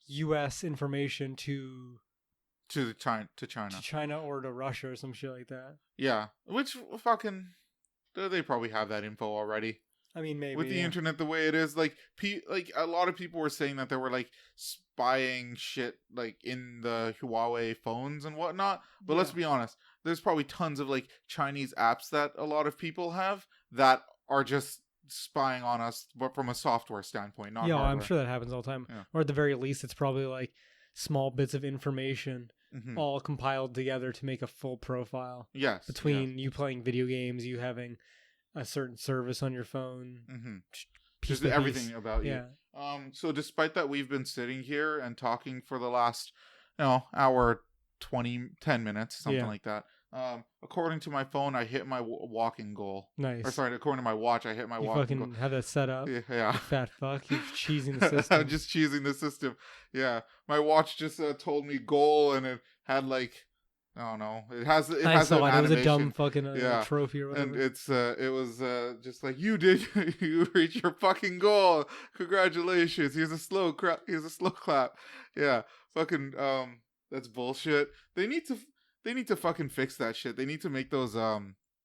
U.S. information to China or to Russia or some shit like that. Yeah, which fucking they probably have that info already. I mean, maybe with the internet the way it is, like a lot of people were saying that they were like spying shit like in the Huawei phones and whatnot. But let's be honest, there's probably tons of like Chinese apps that a lot of people have that are just spying on us, but from a software standpoint, not hardware. I'm sure that happens all the time. Yeah. Or at the very least, it's probably like small bits of information all compiled together to make a full profile. Yes. Between you playing video games, you having a certain service on your phone, just everything about you. So despite that, we've been sitting here and talking for the last, hour, 10 minutes, something like that. According to my phone, I hit my walking goal. Nice. Or sorry, according to my watch, I hit my walking goal. You fucking have that set up. Yeah. You fat fuck. You're cheesing the system. I'm just cheesing the system. Yeah. My watch just told me goal, and it had like, I don't know. It has an animation. It was a dumb fucking trophy or whatever. And it was just like, you reached your fucking goal. Congratulations. Here's a slow clap. Yeah. Fucking that's bullshit. They need to fucking fix that shit. They need to make those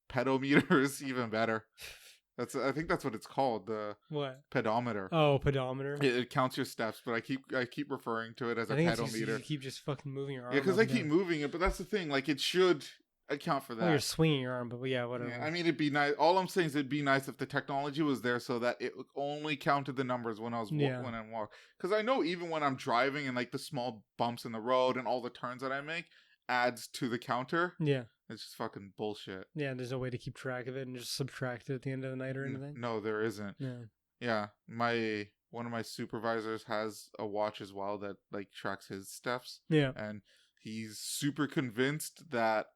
pedometers even better. I think that's what it's called. The what? Pedometer. Oh, pedometer. It counts your steps, but I keep referring to it as a pedometer. You keep just fucking moving your arm. Yeah, because I keep moving it, but that's the thing. Like, it should account for that. Well, you're swinging your arm, but yeah, whatever. Yeah, I mean, it'd be nice. All I'm saying is it'd be nice if the technology was there so that it only counted the numbers when I was when I walk. Because I know even when I'm driving and like the small bumps in the road and all the turns that I make adds to the counter. Yeah. It's just fucking bullshit. Yeah, there's no way to keep track of it and just subtract it at the end of the night or anything. No, there isn't. Yeah. One of my supervisors has a watch as well that like tracks his steps. Yeah. And he's super convinced that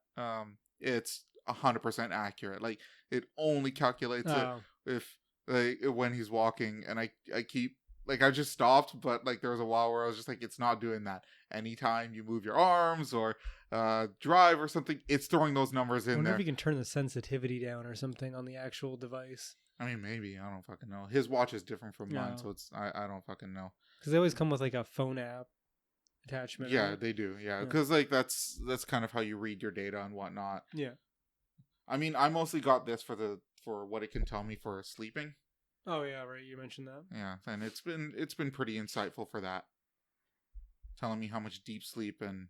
it's 100% accurate. Like, it only calculates it if like when he's walking, and I keep like, I just stopped, but like there was a while where I was just like, it's not doing that. Anytime you move your arms or drive or something, it's throwing those numbers in there. I wonder if you can turn the sensitivity down or something on the actual device. I mean, maybe. I don't fucking know. His watch is different from mine, so it's I don't fucking know. Because they always come with like a phone app attachment. Yeah, right? They do. Yeah, because like that's kind of how you read your data and whatnot. Yeah. I mean, I mostly got this for what it can tell me for sleeping. Oh yeah, right. You mentioned that. Yeah, and it's been pretty insightful for that. Telling me how much deep sleep and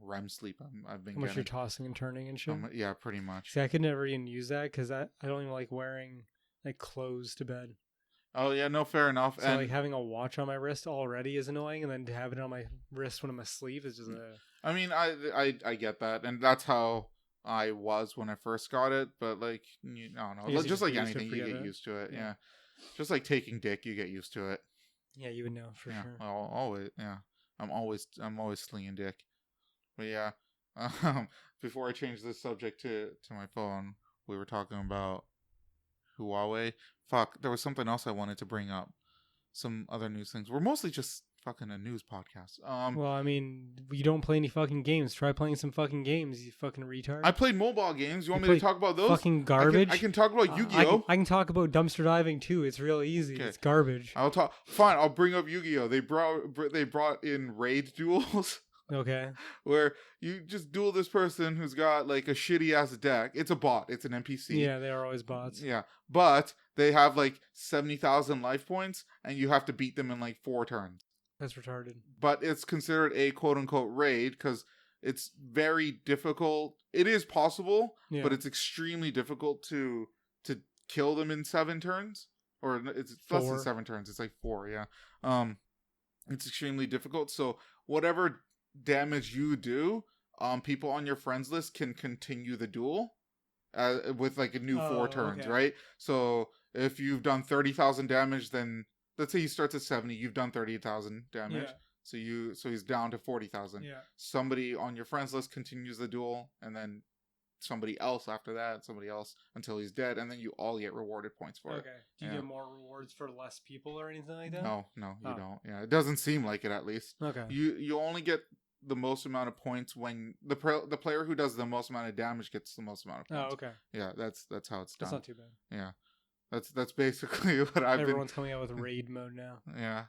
REM sleep I've been getting. How much you're tossing and turning and shit? Yeah, pretty much. See, I could never even use that because I don't even like wearing like clothes to bed. Oh yeah, no, fair enough. So like having a watch on my wrist already is annoying, and then to have it on my wrist when I'm asleep is just. I mean, I get that, and that's how I was when I first got it. But like, I don't know, just like anything, you get used to it. Yeah, just like taking dick, you get used to it. Yeah, you would know for sure. Always, yeah. I'm always slinging dick. But yeah, before I change this subject to my phone, we were talking about Huawei. Fuck, there was something else I wanted to bring up. Some other news things. We're mostly just fucking a news podcast. Well, I mean, you don't play any fucking games. Try playing some fucking games, you fucking retard. I played mobile games. You want me to talk about those? Fucking garbage. I can talk about Yu-Gi-Oh. I can talk about dumpster diving too. It's real easy. Okay. It's garbage. I'll talk. Fine. I'll bring up Yu-Gi-Oh. They brought in raid duels. Okay. Where you just duel this person who's got like a shitty ass deck. It's a bot. It's an NPC. Yeah, they are always bots. Yeah, but they have like 70,000 life points, and you have to beat them in like 4 turns. That's retarded. But it's considered a quote-unquote raid because it's very difficult. It is possible, but it's extremely difficult to kill them in 7 turns, or it's less than 7 turns. It's like 4. Yeah. It's extremely difficult. So whatever damage you do, people on your friends list can continue the duel with like a new 4 turns, okay. right? So if you've done 30,000 damage, then let's say he starts at 70, you've done 30,000 damage. Yeah. So he's down to 40,000. Yeah. Somebody on your friends list continues the duel, and then somebody else after that, somebody else until he's dead, and then you all get rewarded points for it. Okay. Do you get more rewards for less people or anything like that? No, you don't. Yeah, it doesn't seem like it, at least. Okay. You only get the most amount of points when the player who does the most amount of damage gets the most amount of points. Oh, okay. Yeah, that's how it's done. That's not too bad. Yeah, that's basically what Everyone's coming out with raid mode now. Yeah,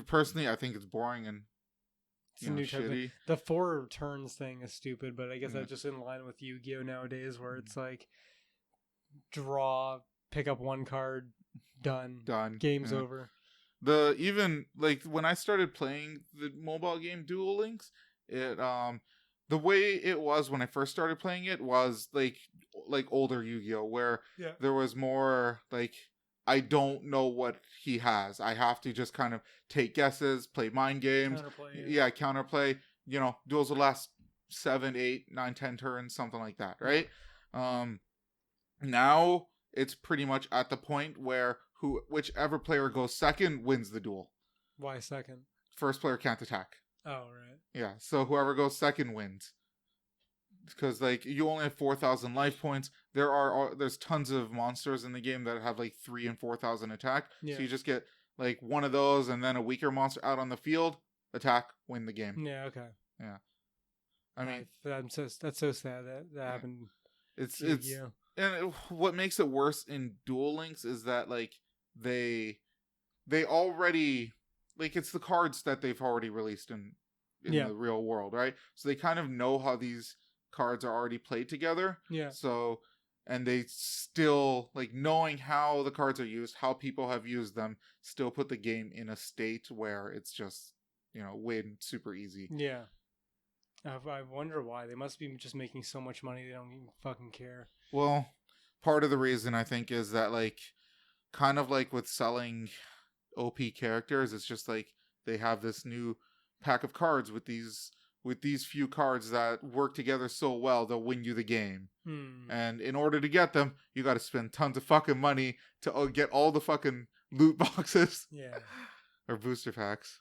personally, I think it's boring and it's a new type of, the 4 turns thing is stupid, but I guess that's just in line with Yu-Gi-Oh nowadays, where it's like draw, pick up 1 card, done, game's over. Even like when I started playing the mobile game Duel Links, it the way it was when I first started playing it was like older Yu-Gi-Oh, where there was more like, I don't know what he has. I have to just kind of take guesses, play mind games. Counterplay. You know, duels will last 7, 8, 9, 10 turns, something like that, right? Now it's pretty much at the point where whichever player goes second wins the duel. Why second? First player can't attack. Oh, right. Yeah, so whoever goes second wins. Because like you only have 4,000 life points. There's tons of monsters in the game that have like 3,000 and 4,000 attack. Yeah. So you just get like one of those and then a weaker monster out on the field, attack, win the game. Yeah. Okay. Yeah. I mean, that's so sad that happened. It's and what makes it worse in Duel Links is that like they already, like, it's the cards that they've already released in the real world, right? So they kind of know how these cards are already played together. Yeah. So, and they still, like, knowing how the cards are used, how people have used them, still put the game in a state where it's just, win super easy. Yeah. I wonder why. They must be just making so much money they don't even fucking care. Well, part of the reason I think is that, like, kind of like with selling OP characters, it's just like they have this new pack of cards with these few cards that work together so well they'll win you the game. And in order to get them, you got to spend tons of fucking money to get all the fucking loot boxes. Yeah. Or booster packs.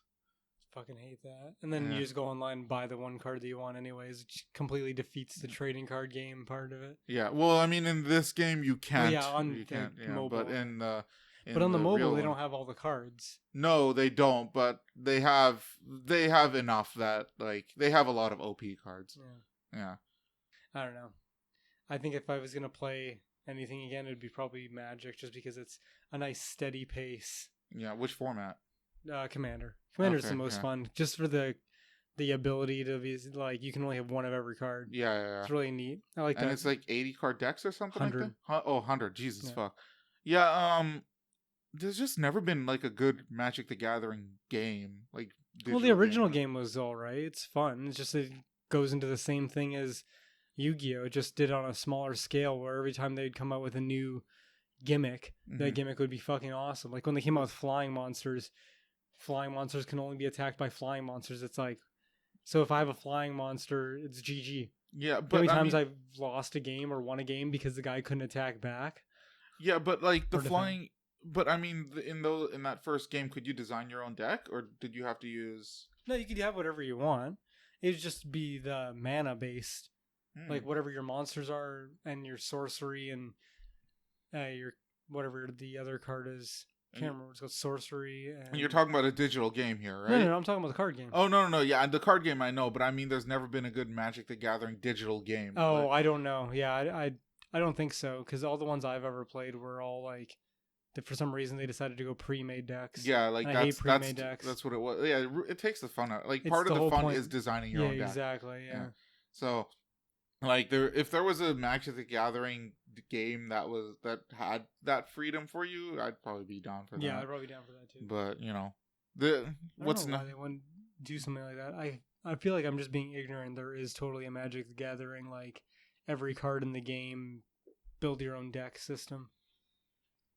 Fucking hate that. And then you just go online and buy the one card that you want anyways. It completely defeats the trading card game part of it. Yeah. Well, I mean, in this game you can't. You can't. Mobile. But but on the mobile they don't have all the cards. No, they don't, but they have enough that, like, they have a lot of OP cards. Yeah. I don't know. I think if I was going to play anything again, it'd be probably Magic, just because it's a nice steady pace. Yeah, which format? Commander. Commander's the most fun, just for the ability to be, like, you can only have one of every card. Yeah. It's really neat. I like that. And it's like 80 card decks or something 100. like that? 100. Jesus fuck. Yeah, there's just never been, like, a good Magic the Gathering game. Like, well, the original game was alright. It's fun. It's just, it goes into the same thing as Yu-Gi-Oh! It just did on a smaller scale, where every time they'd come out with a new gimmick, that gimmick would be fucking awesome. Like, when they came out with flying monsters can only be attacked by flying monsters. It's like, so if I have a flying monster, it's GG. Yeah, but how many times I've lost a game or won a game because the guy couldn't attack back? Yeah, but like the flying. But I mean, in that first game, could you design your own deck, or did you have to use? No, you could have whatever you want. It'd just be the mana based, like whatever your monsters are and your sorcery and your whatever the other card is. I can't remember. It's called sorcery. And you're talking about a digital game here, right? No, I'm talking about the card game. Oh no! Yeah, the card game I know, but I mean, there's never been a good Magic the Gathering digital game. Oh, I don't know. Yeah, I don't think so, because all the ones I've ever played were all like, for some reason they decided to go pre-made decks. Yeah, like I hate pre-made decks. That's what it was. Yeah, it takes the fun out. Like, part of the fun is designing your own deck. Yeah, exactly. Yeah. So, like, if there was a Magic the Gathering game that had that freedom for you, I'd probably be down for that. Yeah, I'd probably be down for that too. But why they wouldn't do something like that. I feel like I'm just being ignorant. There is totally a Magic the Gathering, like, every card in the game, build your own deck system.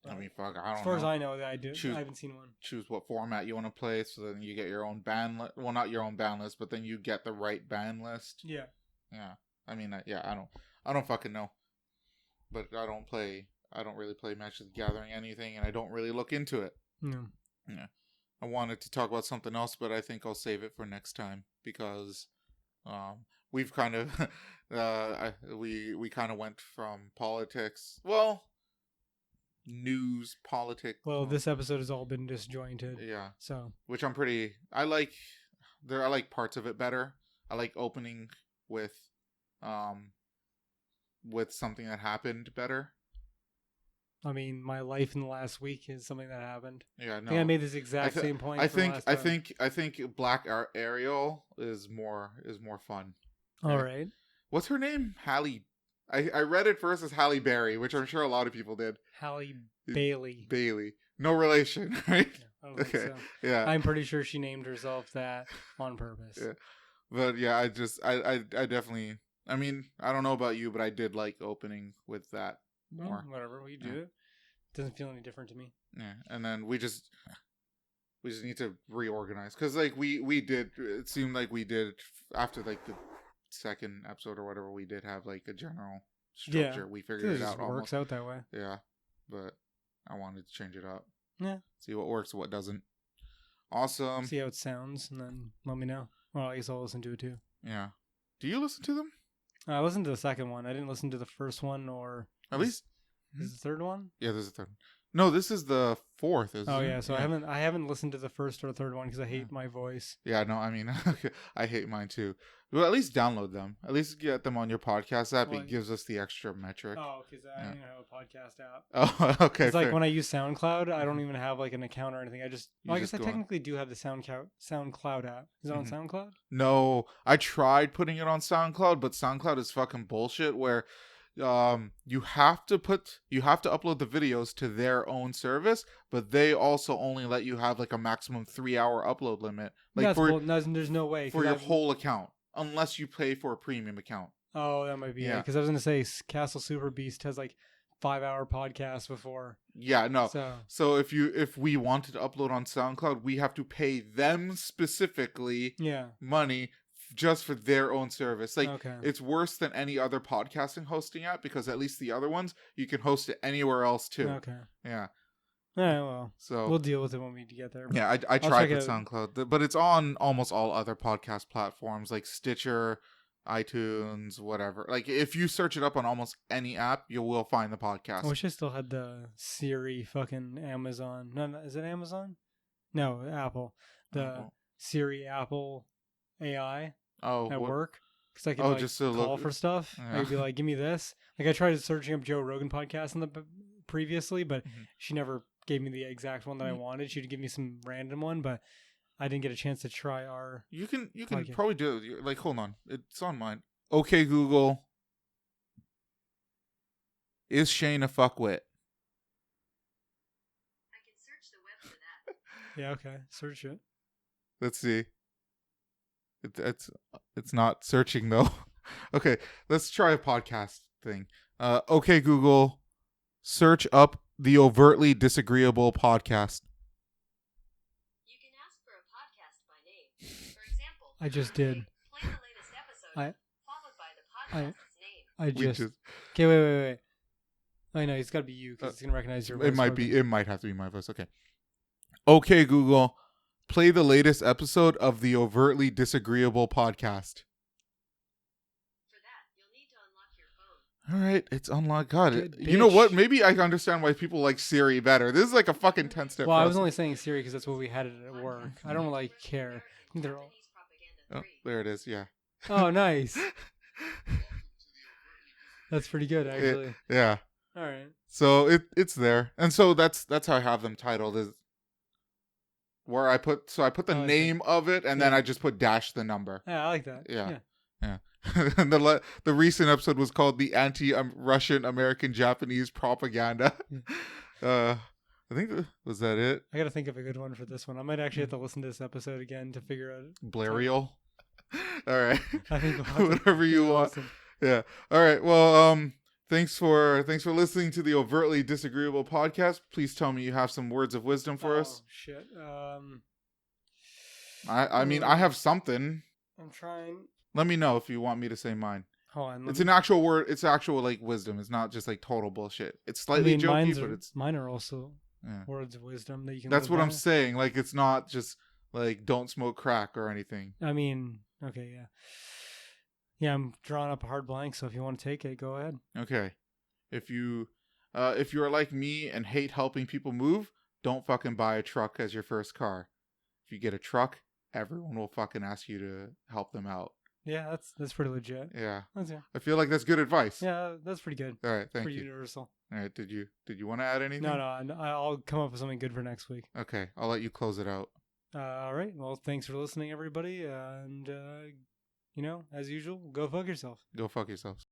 I mean, fuck, I don't know. As far as I know, I Choose, I haven't seen one. Choose what format you want to play, so then you get your own ban list. Well, not your own ban list, but then you get the right ban list. Yeah. Yeah. I mean, I don't fucking know. But I don't really play Magic the Gathering anything, and I don't really look into it. No. Yeah. I wanted to talk about something else, but I think I'll save it for next time because we've kind of we kind of went from politics, well, news, politics. Well, this episode has all been disjointed. Yeah. So, which I like parts of it better. I like opening with something that happened better. I mean, my life in the last week is something that happened. Yeah, no. I think I made this exact same point. I think Black Ariel is more fun. All right. What's her name? Halle. I read it first as Halle Berry, which I'm sure a lot of people did. Halle Bailey. Bailey. No relation, right? Yeah, I don't think so. Yeah. I'm pretty sure she named herself that on purpose. Yeah. But yeah, I definitely, I mean, I don't know about you, but I did like opening with that more. Whatever, we do it. Doesn't feel any different to me. Yeah, and then we just need to reorganize because like we did. It seemed like we did after like the second episode or whatever. We did have like a general structure. We figured it out. Works out that way. Yeah, but I wanted to change it up. Yeah. See what works, what doesn't. Awesome. See how it sounds, and then let me know. Well, I guess I'll listen to it too. Yeah. Do you listen to them? I listened to the second one. I didn't listen to the first one or at least. Is the third one? Yeah, there's a third. No, this is the fourth. Oh yeah, so yeah. I haven't listened to the first or third one because I hate my voice. Yeah, no, I mean, I hate mine too. Well, at least download them. At least get them on your podcast app. It gives us the extra metric. Oh, because I don't even have a podcast app. Oh, okay. It's like when I use SoundCloud, I don't even have like an account or anything. I guess I technically do have the SoundCloud app. Is it on SoundCloud? No, I tried putting it on SoundCloud, but SoundCloud is fucking bullshit. Where you have to upload the videos to their own service, but they also only let you have like a maximum 3-hour upload limit. Like there's no way for your whole account, unless you pay for a premium account. Oh, that might be it. Because I was gonna say Castle Super Beast has like 5-hour podcasts before. Yeah, no. So if we wanted to upload on SoundCloud, we have to pay them specifically money just for their own service. Like, it's worse than any other podcasting hosting app because at least the other ones, you can host it anywhere else too. Okay. Yeah. All right, well, so we'll deal with it when we get there. Yeah, I tried with SoundCloud, but it's on almost all other podcast platforms like Stitcher, iTunes, whatever. Like, if you search it up on almost any app, you will find the podcast. I wish I still had the Siri fucking Amazon. No, is it Amazon? No, Apple. The Siri Apple AI at work, because I could just call for stuff. Yeah. I'd be like, give me this. Like, I tried searching up Joe Rogan podcast previously, but she never gave me the exact one that I wanted. She'd give me some random one, but I didn't get a chance to try our. You can probably do it. Like, hold on, it's on mine. Okay, Google, is Shane a fuckwit? I can search the web for that. Yeah, okay, search it. Let's see. It's not searching though. Okay, let's try a podcast thing. Okay, Google, search up the Overtly Disagreeable podcast. You can ask for a podcast by name. For example, I just did. Play the latest episode, followed by the podcast's name. I just. Okay, wait. I know it's got to be you because it's gonna recognize your voice. It might have to be my voice. Okay. Okay, Google. Play the latest episode of the Overtly Disagreeable podcast. For that, you'll need to unlock your phone. All right, it's unlocked. God, you know what? Maybe I understand why people like Siri better. This is like a fucking 10-step. Well, I was only saying Siri because that's what we had it at work. I don't really care. They're all. Oh, there it is. Yeah. Oh, nice. That's pretty good, actually. Yeah. All right. So it's there, and so that's how I have them titled. Is where I put the name of it, and then I just put dash the number. Yeah, I like that. Yeah. And the recent episode was called the Anti-Russian American Japanese Propaganda. I think was that it. I gotta think of a good one for this one. I might actually have to listen to this episode again to figure out. Blarial. All right. I think whatever you want. Awesome. Yeah. All right. Well, Thanks for listening to the Overtly Disagreeable podcast. Please tell me you have some words of wisdom for us. Shit. I mean, I have something. I'm trying. Let me know if you want me to say mine. Hold on. It's an actual word. It's actual like wisdom. It's not just like total bullshit. It's slightly jokey, but it's mine are also words of wisdom that you can. That's live what by. I'm saying. Like, it's not just like don't smoke crack or anything. I mean, okay, yeah. Yeah, I'm drawing up a hard blank, so if you want to take it, go ahead. Okay. If you are like me and hate helping people move, don't fucking buy a truck as your first car. If you get a truck, everyone will fucking ask you to help them out. Yeah, that's pretty legit. Yeah. That's, I feel like that's good advice. Yeah, that's pretty good. All right, thank pretty you. universal. All right, did you want to add anything? No, I'll come up with something good for next week. Okay, I'll let you close it out. All right. Well, thanks for listening, everybody, and as usual, go fuck yourself. Go fuck yourselves.